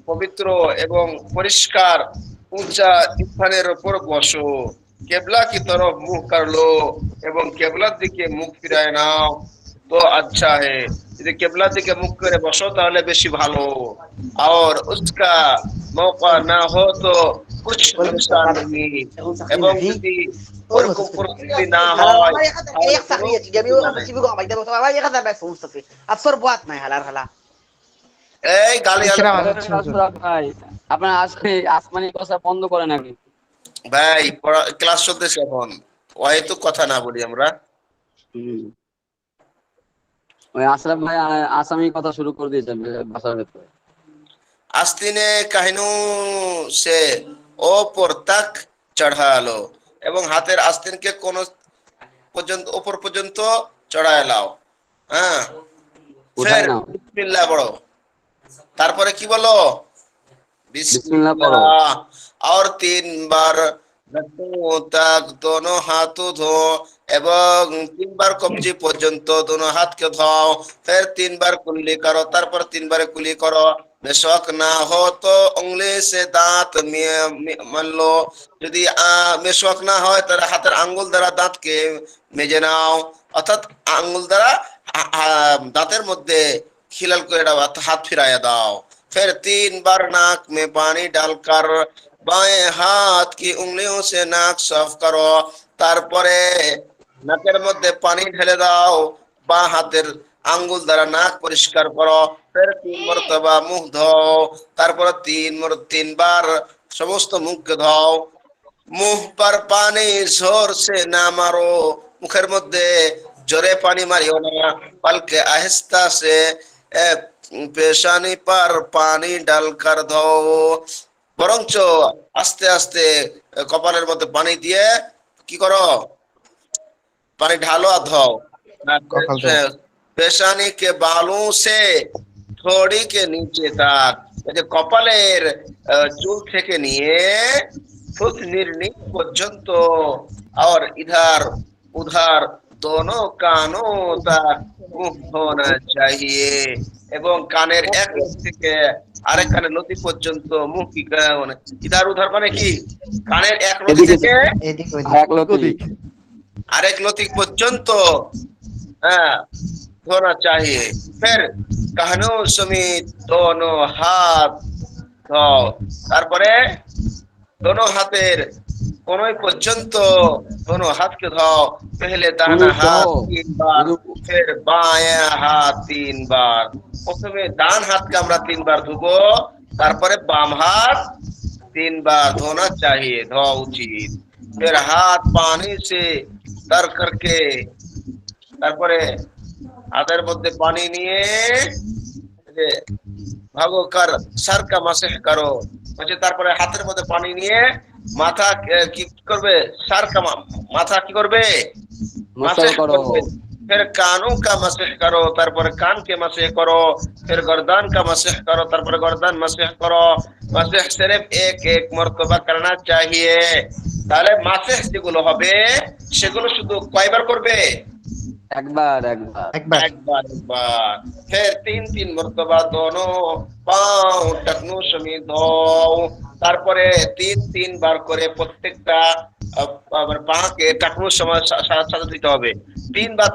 পবিত্র এবং পরিষ্কার উঁচা স্থানের উপর বসো কেবলা কি তরফ মুখ করলো এবং কেবলার দিকে মুখ ফিরায় নাও তো আচ্ছা হে যদি কেবলার দিকে মুখ করে বসো তাহলে বেশি ভালো আর উসকা মৌকা না হো তো কুছ নুকসান নেই এবং যদি ওরকম পরিস্থিতি না হয় এই গালি ভাই আপনার আসমানি কথা বন্ধ করে নাকি ভাই ক্লাস চলতেছে এখন অহেতুক কথা না বলি আমরা ওই আশরাফ ভাই আসামি কথা শুরু করে দিয়েছেন ভাষার ভেতরে আস্তিনে কাহিনু সে ওপর তাক চড়ালো এবং হাতের আস্তিনকে কোন পর্যন্ত উপর পর্যন্ত চড়ায় লাও হ্যাঁ উঠায় নাও। বিসমিল্লাহ পড়ো তারপরে কি বলো বিসমিল্লাহ পড়ো। और 3 बार लट्टू तक दोनों हाथों धो এবং 3 বার কবজি পর্যন্ত दोनों हाथ के धोओ फिर 3 बार कुल्ली करो তারপর 3 बार कुल्ली करो মেশক না हो तो उंगली से दांत मल लो যদি মেশক না হয় তাহলে হাতের আঙ্গুল দ্বারা দাঁতকে মেজে নাও অর্থাৎ আঙ্গুল দ্বারা দাঁতের মধ্যে খিলাল করে দাও হাত ফিরায়া দাও फिर 3 बार नाक में पानी डालकर बाएं हाथ की उंगलियों से नाक साफ करो তারপরে নাকের মধ্যে পানি ঢেলে দাও বাঁ হাতের আঙ্গুল দ্বারা নাক পরিষ্কার করো फिर 3 মরতবা মুখ ধোও তারপরে 3 বার সমস্ত মুখকে ধোও মুখ पर पानी जोर से ना मारो মুখের মধ্যে জোরে পানি মারিও না বলকে আহিস্তা से পেশানি पर पानी डालकर धो বরঞ্চ আস্তে আস্তে কপালের মধ্যে পানি দিয়ে কি করো পানি ঢালো আর ধোও পেশানি के बालों से थोड़ी के नीचे तक যে কপালের চুল থেকে নিয়ে থুতনির পর্যন্ত और इधर उधर दोनों कानों तक मुंह धोना चाहिए এবং কানের এক লতি থেকে আরেক কানের লতি পর্যন্ত মুখ কি ইধার উধার মানে কি কানের এক লতি থেকে আরেক লতি পর্যন্ত হ্যাঁ ধোনা चाहिए फिर कानों समेत दोनों हाथ धो তারপরে दोनों हाथेर कोनों পর্যন্ত दोनों हाथ के धो पहले दाहिना हाथ 3 बार फिर बायां हाथ 3 बार প্রথমে ডান হাতকে আমরা 3 বার ধুবো তারপরে বাম হাত 3 बार धोना चाहिए धोआ उचित फिर हाथ पानी से तर करके তারপরে হাতের মধ্যে পানি নিয়ে যে ভাগো কর সর কা মাসহ করো মানে তারপরে হাতের মধ্যে পানি নিয়ে মাথা কি করবে সর কা মাথা কি করবে মাসাজ করো फिर कानों का मसह करो, তারপরে কানকে मसह करो, फिर गर्दन का मसह करो, তারপরে गर्दन मसह करो। मसह सिर्फ एक एक मर्तबा करना चाहिए। তাহলে মাসেহ যেগুলো হবে সেগুলো শুধু কয়বার করবে? একবার একবার। একবার একবার। फिर तीन तीन मर्तबा दोनों पांव टखनों समेत धोओ। তারপরে তিন তিনবার করে প্রত্যেকটা আবার পাকে টাকনুর সাথে দিতে হবে।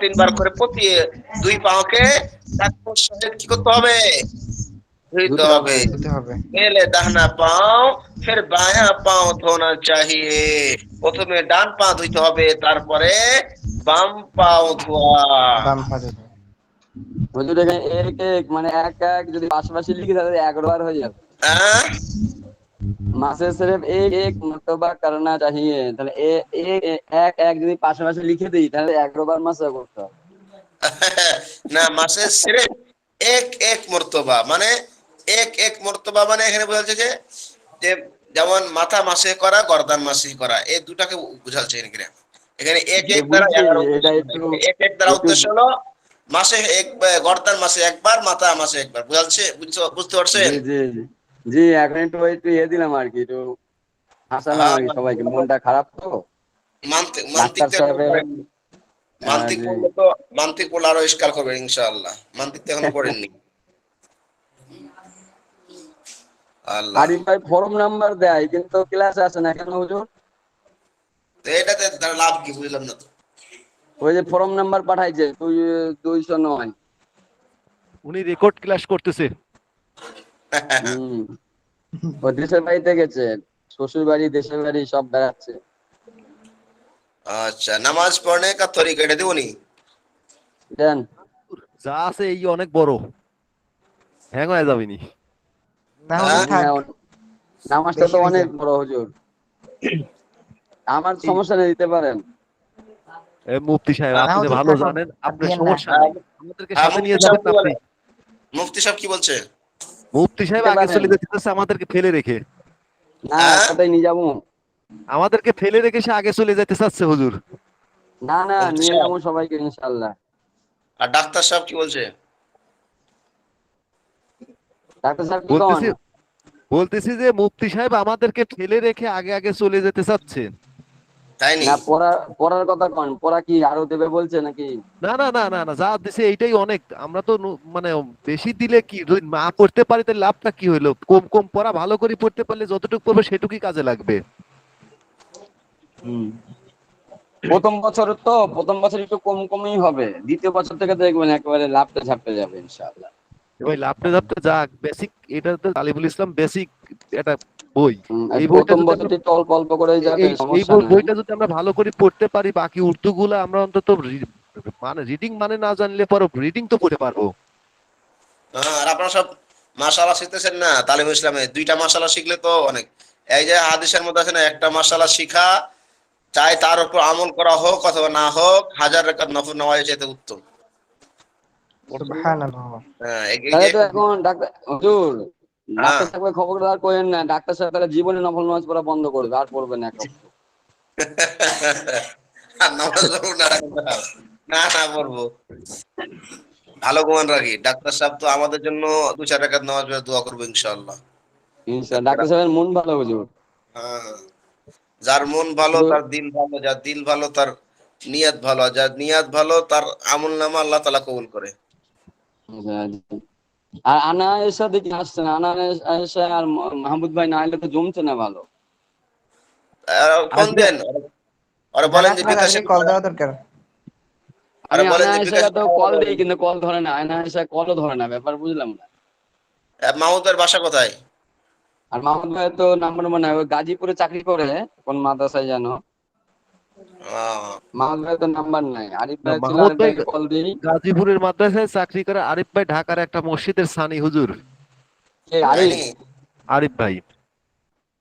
তিনবার করে প্রতি দুই পাকে টাকনুর সাথে কি করতে হবে? ধুইতে হবে। पहले दाहिना पाँव फिर बायां पाँव धोना चाहिए। প্রথমে ডান পা ধুইতে হবে, তারপরে বাম পাও ধোয়া। হুজুর এখানে এক এক মানে এক এক যদি পাশাপাশি লিখি তাহলে 11 বার হয়ে যাবে। হ্যাঁ, মাসে সির্ফ এক এক মর্তবা করনা চাহিয়ে, তাহলে এক এক যদি পাশাপাশি লিখে দিই তাহলে 11 বার মাসে করতে হবে। না, মাসে সির্ফ এক এক মর্তবা মানে এক এক মর্তবা মানে এখানে বোঝাচ্ছে যে যেমন মাথা মাসে করা, গর্দান মাসে করা, এই দুটাকে বোঝাচ্ছে এখানে। এখানে এক এক দ্বারা 11 এক এক দ্বারা উদ্দেশ্য হলো মাসে এক, গর্দান মাসে একবার, মাথা মাসে একবার। বুঝাচ্ছে? বুঝতে পারছেন? জি জি জি জি, এখন একটু দিলাম আর কি, একটু হাসালাম আর কি সবাইকে, মনটা খারাপ তো। মান্তিক মান্তিক পড়লে তো মান্তিক পড়লে আরো ইশকাল করবে ইনশাআল্লাহ। মান্তিক তো এখনো পড়েননি। আল্লাহ, আরিফ ভাই ফর্ম নাম্বার দেয় কিন্তু ক্লাসে আসে না কেন হুজুর? তো এটাতে তার লাভ কি বুঝলাম না তো। ওই যে ফর্ম নাম্বার পাঠাইছে 209, উনি রেকর্ড ক্লাস করতেছে। ও দেশের বাড়িতে গেছে, শ্বশুর বাড়ি দেশের বাড়ি সব বেড়াচ্ছে। अच्छा, नमाज पढ़ने का तरीका এটা দেবনি? দেন যা আছে এই অনেক বড়, হ্যাং হয়ে যাবেনি। নামাজটা তো অনেক বড় হুজুর, আমার সমস্যা নেই, দিতে পারেন। মুফতি সাহেব আপনি যে ভালো জানেন, আপনার সমস্যা নেই, আমাদেরকে সাথে নিয়ে যাবেন আপনি। মুফতি সাহেব কি বলছে? মুফতি সাহেব আগে চলে যেতেছে আমাদেরকে ফেলে রেখে। না কোথায় নিয়ে যাবো? আমাদেরকে ফেলে রেখে সে আগে চলে যেতে চাচ্ছে হুজুর। না না, নিয়ে যাবো সবাইকে ইনশাআল্লাহ। আর ডাক্তার সাহেব কি বলছে? ডাক্তার সাহেব কি কোন? বলতেছি যে মুফতি সাহেব আমাদেরকে ফেলে রেখে আগে আগে চলে যেতে চাচ্ছে। তাই নি? না পড়ার কথা কোন? পড়া কি আরো দেবে বলছে নাকি? না না না না না, যা দিছে এইটাই অনেক। আমরা তো মানে বেশি দিলে কি, যদি না পড়তে পারি তাহলে লাভটা কি হইলো? কম কম পড়া, ভালো করে পড়তে পারলে যতটুকু পড়বে সেটুকুই কাজে লাগবে। প্রথম বছর একটু কম কমই হবে, দ্বিতীয় বছর থেকে দেখবেন একেবারে লাভটা ঝাপটে যাবে ইনশাআল্লাহ। ভাই লাভটা ঝাপটা যাক, বেসিক এটা তো তালিবুল ইসলাম বেসিক এটা বই। এই প্রথম বছরটি তো অল্প অল্প করে যাবে, সমস্যা নাই। বইটা যদি আমরা ভালো করে পড়তে পারি, বাকি উর্দু গুলা আমরা অন্তত মানে রিডিং মানে না জানলে পরে রিডিং তো পড়তে পারবো। আর আপনারা সব মাশাআল্লাহ শিখতেছেন না তালিবুল ইসলামে? দুইটা মাশাআল্লাহ শিখলে তো অনেক। এই যে হাদিসের মধ্যে আছে না, একটা মাশাআল্লাহ শিখা চাই তার উপর আমল করা হোক অথবা না হোক, 1000 রাকাত নফল নামাজ চাইতে উত্তম। সুবহানাল্লাহ। হ্যাঁ, তাহলে তো এখন ডাক্তার হুজুর, ডাক্তার সাহেবের খবরদার করেন না, ডাক্তার সাহেব তাহলে জীবনে নফল নামাজ পড়া বন্ধ করবে, আর পড়বে না এখন। নামাজ পড়বো না, না না পড়বো, ভালো গুমান রাখি। ডাক্তার সাহেব তো আমাদের জন্য 2-4 রাকাত নামাজ পড়ে দোয়া করবো ইনশাআল্লাহ। ইনশাআল্লাহ ডাক্তার সাহেবের মন ভালো হুজুর। হ্যাঁ, যার মন ভালো তার দিল ভালো, যার দিল ভালো তার নিয়ত ভালো, যার নিয়ত ভালো তার আমল নামা আল্লাহ তাআলা কবুল করে। আর আনা এসা দেখি আসছে না, আনা এসা আর মাহমুদ ভাই না এলে তো জমছে না ভালো। কোন দেন আর বলেন যে বিকাশে কল দেওয়া দরকার। আর বলেন যে বিকাশে তো কল দেই কিন্তু কল ধরে না, আনা এসা কলও ধরে না, ব্যাপার বুঝলাম না। মাহমুদের বাসা কোথায়? আর মাহমুদ ভাই তো নাম্বার মনে হয় গাজীপুরে চাকরি করে কোন মাদ্রাসায় জানো। মাহমুদ ভাই তো নাম্বার নাই। আরিফ ভাই ছিল, আরিফ ভাইকে কল দেই। গাজীপুরের মাদ্রাসায় চাকরি করে আরিফ ভাই ঢাকার একটা মসজিদের সানি হুজুর। কে আরিফ? আরিফ ভাই।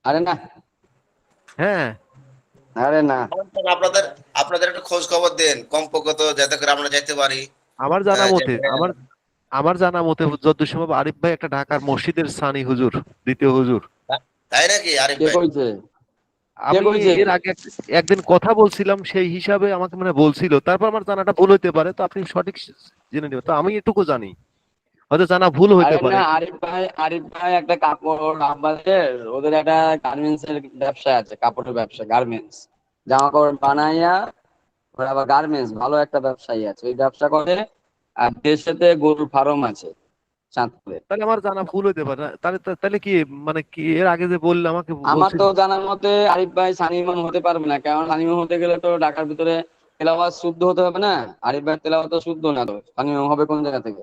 আরে না, হ্যাঁ আরে না, আপনাদের একটা খোঁজ খবর দেন কমপক্ষে, তো যাতে করে আমরা যেতে পারি। আমার জানা মতে যতদূর সম্ভব আরিফ ভাই একটা ঢাকার মসজিদের সানি হুজুর, দ্বিতীয় হুজুর। তাই নাকি? আরিফ কে ভাই কইছে? আমি কইছে? এর আগে একদিন কথা বলছিলাম, সেই হিসাবে আমাকে মানে বলছিল, তারপর আমার জানাটা ভুল হইতে পারে, তো আপনি সঠিক জেনে নেবেন। তো আমি এটুকু জানি, হয়তো জানা ভুল হইতে আরে পারে। না, আরিফ ভাই একটা কাপড় আমাদের, ওদের একটা গার্মেন্টস এর ব্যবসা আছে, কাপড়ের ব্যবসা, গার্মেন্টস, জামা কাপড় বানাইয়া ওরা আবার গার্মেন্টস, ভালো একটা ব্যবসায়ী আছে, ওই ব্যবসা করে। আর দেশেতে গরুর ফার্ম আছে চাঁদপুরে। তাহলে আমার জানা ভুল হইতে পারে না। তাহলে তাহলে কি মানে কি এর আগে যে বললে আমাকে আমার বলছিল। তো জানার মতে আরিফ ভাই সানি ইমাম হতে পারবে না, কারণ সানি ইমাম হতে গেলে তো ঢাকার ভিতরে তেলাওয়াত শুদ্ধ হতে হবে না। আরিফ ভাই তেলাওয়াত তো শুদ্ধ না, তো সানি ইমাম হবে কোন জায়গা থেকে?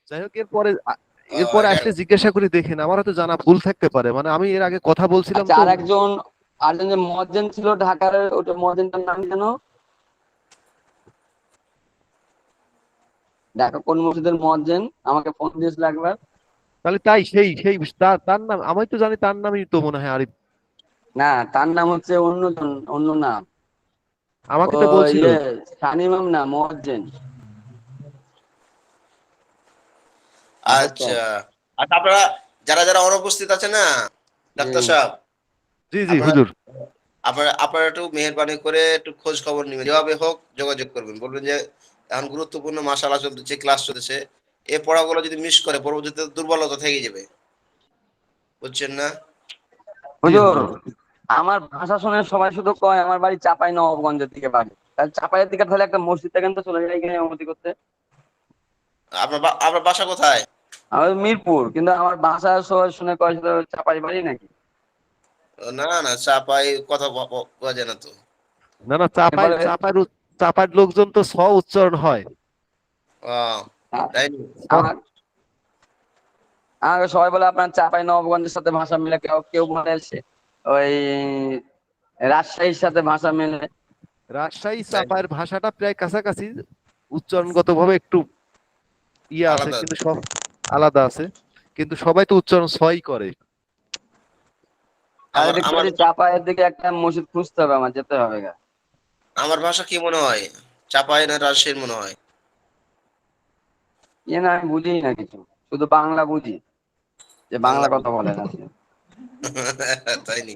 যাই হোক, এরপরে ও, এরপরে এটা আসলে জিজ্ঞাসা করে দেখেন, আমার হয়তো জানা ভুল থাকতে পারে, মানে আমি এর আগে কথা বলছিলাম আচ্ছা, তো। আরেকজন যে মজ্জেন ছিল ঢাকার, ওটা মজ্জেনটার নাম কেন? ঢাকা কোন মসজিদের মজ্জেন? আমাকে ফোন দিয়েছিল একবার। তাহলে তাই সেই সেই তার নাম আমি তো জানি, তার নামই তো মনে হয় আরিফ। না, তার নাম হচ্ছে অন্যজন, অন্য নাম। আমাকে ও তো বলছিল। ইয়ে, সানি ইমাম না, মজ্জেন। আচ্ছা। আর আপনারা যারা যারা অনুপস্থিত আছে না, ডাক্তার জি। সাহেব, জি জি আপনারা হুজুর। আপনারা আপনারা একটু মেহেরবানি করে একটু খোঁজ খবর নেবেন, যেভাবে হোক যোগাযোগ করবেন, বলবেন যে এখন গুরুত্বপূর্ণ মাসালা চলতেছে, ক্লাস চলতেছে, এই পড়াগুলো যদি মিস করে পরবর্তীতে দুর্বলতা থেকে যাবে, বুঝছেন না? জি হুজুর, হুজুর। আমার ভাষা শুনে সবাই শুধু কয় আমার বাড়ি চাপাই নবাবগঞ্জের দিকে বাড়ি। তাহলে চাপাইয়ের দিকে তাহলে একটা মসজিদ থেকে তো চলে যায় এখানে ইমামতি করতে। আপনার বাসা কোথায়? আমার মিরপুর, কিন্তু আমার ভাষা সবাই শুনে কয় শুধু চাপাই বাড়ি নাকি। না না, চাপাই কথা বলা যায় না তো। না না, চাপাই এবারে চাপার লোকজন তো উচ্চারণ হয়। আহ, তাই নি? আমার আমাকে সবাই বলে আপনার চাপাই নবাবগঞ্জের সাথে ভাষা মিলে, কেউ কেউ বলে ওই রাজশাহীর সাথে ভাষা মেলে। রাজশাহী তাই নি? চাপায়ের ভাষাটা প্রায় কাছাকাছি, উচ্চারণগত ভাবে একটু ইয়ে আছে, আলাদা। কিন্তু সব আলাদা আছে, কিন্তু সবাই তো উচ্চারণ ছয়ই করে। তাহলে আমার দেখতে আমার পাচ্ছি চাপাইয়ের দিকে একটা মসজিদ খুঁজতে হবে, আমার যেতে হবে গা। আমার ভাষা কি মনে হয়, চাপাই না রাজশাহীর মনে হয়? ইয়ে না, আমি বুঝি না কিছু, শুধু বাংলা বুঝি, যে বাংলা বাংলা কথা বলেন আপনি। তাই নি?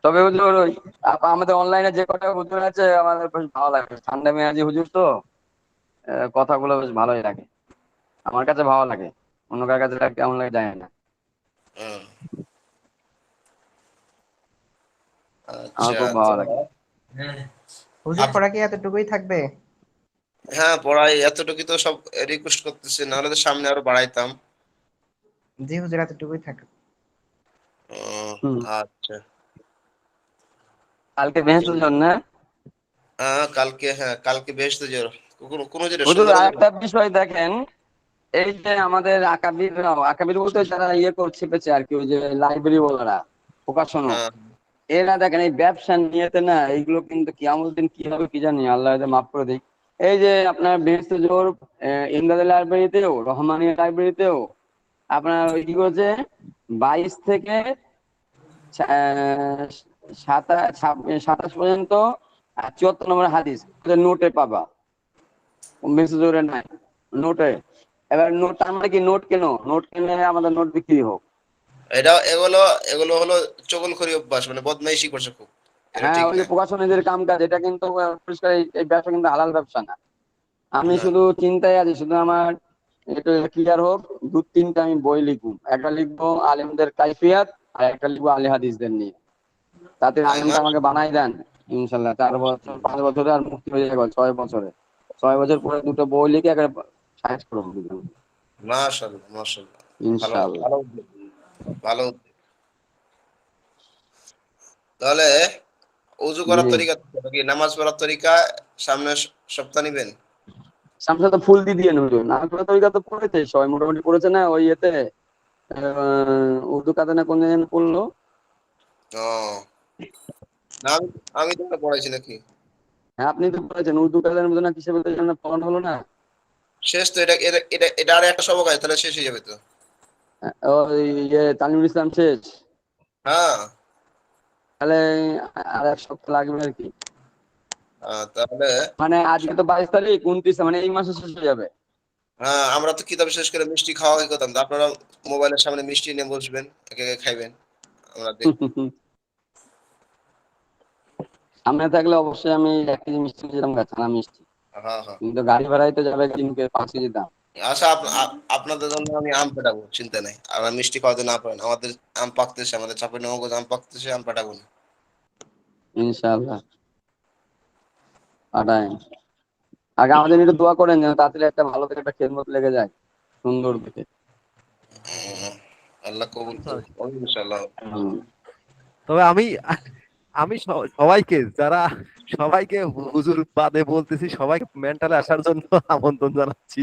তবে হুজুর ওই আমাদের অনলাইনে যে কটা হুজুর আছে আমাদের বেশ ভালো লাগে, ঠান্ডা মেয়াজি হুজুর তো, কথাগুলো বেশ ভালোই লাগে, আমার কাছে ভালো লাগে। অন্য কার কাছে কেমন লাগে জানি না, হুম, আমার আচ্ছা। খুব ভালো লাগে। হুজুর আপ- পড়া কি এতটুকুই থাকবে? হ্যাঁ, পড়াই এতটুকু তো সব রিকোয়েস্ট করতেছে, নাহলে তো সামনে আরো বাড়াইতাম। জি হুজুর, এতটুকুই থাকবে। উম, হুম। আচ্ছা। কালকে ভেঙে জন্য না। কালকে বেশ তো জোর, কোন জোরে হুজুর সুন্দর জোরে। আরেকটা বিষয় দেখেন, এই যে আমাদের আকাবির বলতে যারা ইয়ে করছে পেছে আর কি, ওই যে লাইব্রেরি ওয়ালারা, প্রকাশনা, হ্যাঁ, এরা দেখেন এই ব্যবসা নিয়েতে না, এইগুলো কিন্তু কিয়ামত দিন কি হবে কি জানি, আল্লাহ এদের মাফ করে দিক। এই যে আপনার বেহেশতে জোর, ইমদাদের লাইব্রেরিতেও, রহমানিয়া লাইব্রেরিতেও আপনার ওই কি করছে, 22 থেকে 27 পর্যন্ত 74 নম্বর হাদিস নোটে পাবা, বেহেশতে জোরে নাই, নোটে। এবার নোট, তার মানে কি নোট কেন, নোট কিনে আমাদের নোট বিক্রি হোক। এগুলো এগুলো হলো চগলখড়ি অভ্যাস, মানে বদমাইশি করছে খুব, এটা হ্যাঁ, ঠিক ওই না। যে প্রকাশনীদের কাম কাজ, এটা কিন্তু পরিষ্কার এই ব্যবসা কিন্তু হালাল ব্যবসা না। আমি না, শুধু চিন্তায় আছি, শুধু আমার একটু ক্লিয়ার হোক। 2-3টা আমি বই লিখবো, একটা লিখবো আলেমদের কাইফিয়াত, আর একটা লিখবো আলী হাদিসদের নিয়ে। তাতে আলেমটা আমাকে বানাই দেন, ইনশাল্লাহ 4 বছর 5 বছরে আর মুক্তি হয়ে যাবে 6 বছরে। 6 বছর পরে দুটো বই লিখে একটা সাইজ করবো দুজন। মাশাআল্লাহ মাশাআল্লাহ। ভালো ইনশাল্লাহ। ভালো উদ্যোগ, ভালো উদ্যোগ। তাহলে ওযু করার জি, তরিকা কি, নামাজ পড়ার তরিকা সামনে সপ্তাহ নিবেন? সামনে তো ফুল দিয়ে নেবো না, তরিকা তো পড়েছে সবাই মোটামুটি, পড়েছে না ওই ইয়েতে, উর্দু কাতানে কোন দিন পড়লো। ও, না আমি তো এটা পড়াইছি নাকি? হ্যাঁ, আপনি তো পড়েছেন উর্দু কাতানের মধ্যে না, কিসে বলতে যেন ফন্ট হলো না। শেষ তো, এটা আর একটা সবক আছে, তাহলে শেষ হয়ে যাবে তো। ওই ইয়ে তালিমুল ইসলাম শেষ। হ্যাঁ। তাহলে আর 1 সপ্তাহ লাগবে আর কি। তাহলে মানে আজকে তো 22 তারিখ, 29, মানে এই মাসে শেষ হয়ে যাবে। হ্যাঁ, আমরা তো কিতাব শেষ করে মিষ্টি খাওয়া করতাম, তো আপনারা মোবাইলের সামনে মিষ্টি নিয়ে বসবেন, একে একে খাইবেন, আমরা দেখি। সামনে থাকলে অবশ্যই আমি 1 কেজি মিষ্টি নিয়ে যেতাম, ছানা মিষ্টি। হ্যাঁ হ্যাঁ, কিন্তু গাড়ি ভাড়াই তো যাবে 5 কেজি দাম। আচ্ছা আপনাদের জন্য আমি আম পাঠাবো, চিন্তা নেই। আমরা মিষ্টি খাওয়াতে না পারেন, আমাদের আম পাকতেছে, আমাদের চাঁপাইনবাবগঞ্জ আম পাকতেছে, আম পাঠাবো না। ইনশাআল্লাহ পাঠায়েন। আগে আমাদের একটু দোয়া করেন যেন তাড়াতাড়ি একটা ভালো থেকে একটা খেদমত লেগে যায়, সুন্দর দেখে। আল্লাহ কবুল করুন ইনশাআল্লাহ। হুম। তবে আমি আমি সবাইকে যারা সবাইকে হুজুর বাদে বলতেছি, সবাইকে মেন্টালে আসার জন্য আমন্ত্রণ জানাচ্ছি।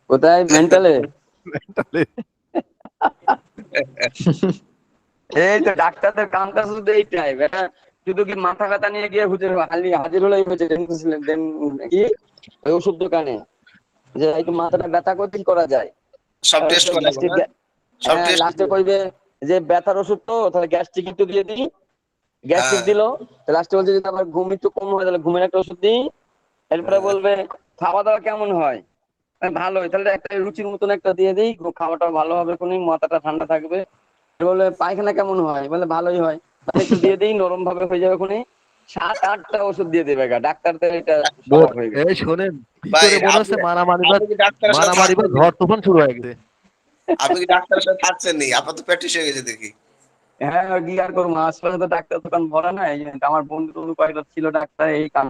কোথায় মেন্টালে? মেন্টালে এই তো ডাক্তারদের কামটা শুধু এইটাই বেটা, শুধু কি মাথা ব্যথা নিয়ে গিয়ে হুজুর হাজির হলেই হয়েছে। কি ওই ওষুধ দোকানে যে একটু মাথাটা ব্যথা করে কি করা যায়, সব টেস্ট করা হবে না? সব হ্যাঁ টেস্ট লাস্টে কইবে যে ব্যথার ওষুধ তো তাহলে গ্যাস্ট্রিক একটু দিয়ে দিই, গ্যাস্ট্রিক দিল। লাস্টে বলছে যদি আমার ঘুম একটু কম হয় তাহলে ঘুমের একটা ওষুধ দিই। এরপরে বলবে খাওয়া দাওয়া কেমন হয়, ভালোই, তাহলে একটা রুচির মতন একটা দিয়ে দিই, খাওয়াটা ভালো হবে, কোন মাথাটা ঠান্ডা থাকবে। বলে পায়খানা কেমন হয়, বলে ভালোই হয়, তাহলে একটু দিয়ে দিই, নরম ভাবে হয়ে যাবে। কোন 7-8টা ওষুধ দিয়ে দেবে গা ডাক্তারদের, এটা স্বভাব হয়ে গেছে। এই শোনেন, ভাই ভিতরে মনে হচ্ছে আপনি কি ডাক্তারের সাথে মারামারি বা থাকছেন? ঝড় তুফান শুরু হয়ে গেছে। আপনি কি ডাক্তারের সাথে থাকছেন নি? আপাতত প্র্যাকটিস হয়ে গেছে দেখি। হ্যাঁ কি আর করবো, আশপাশে তো ডাক্তার দোকান ভরা না, এই যে আমার বন্ধু কয়েকটা ছিল ডাক্তার, এই কাম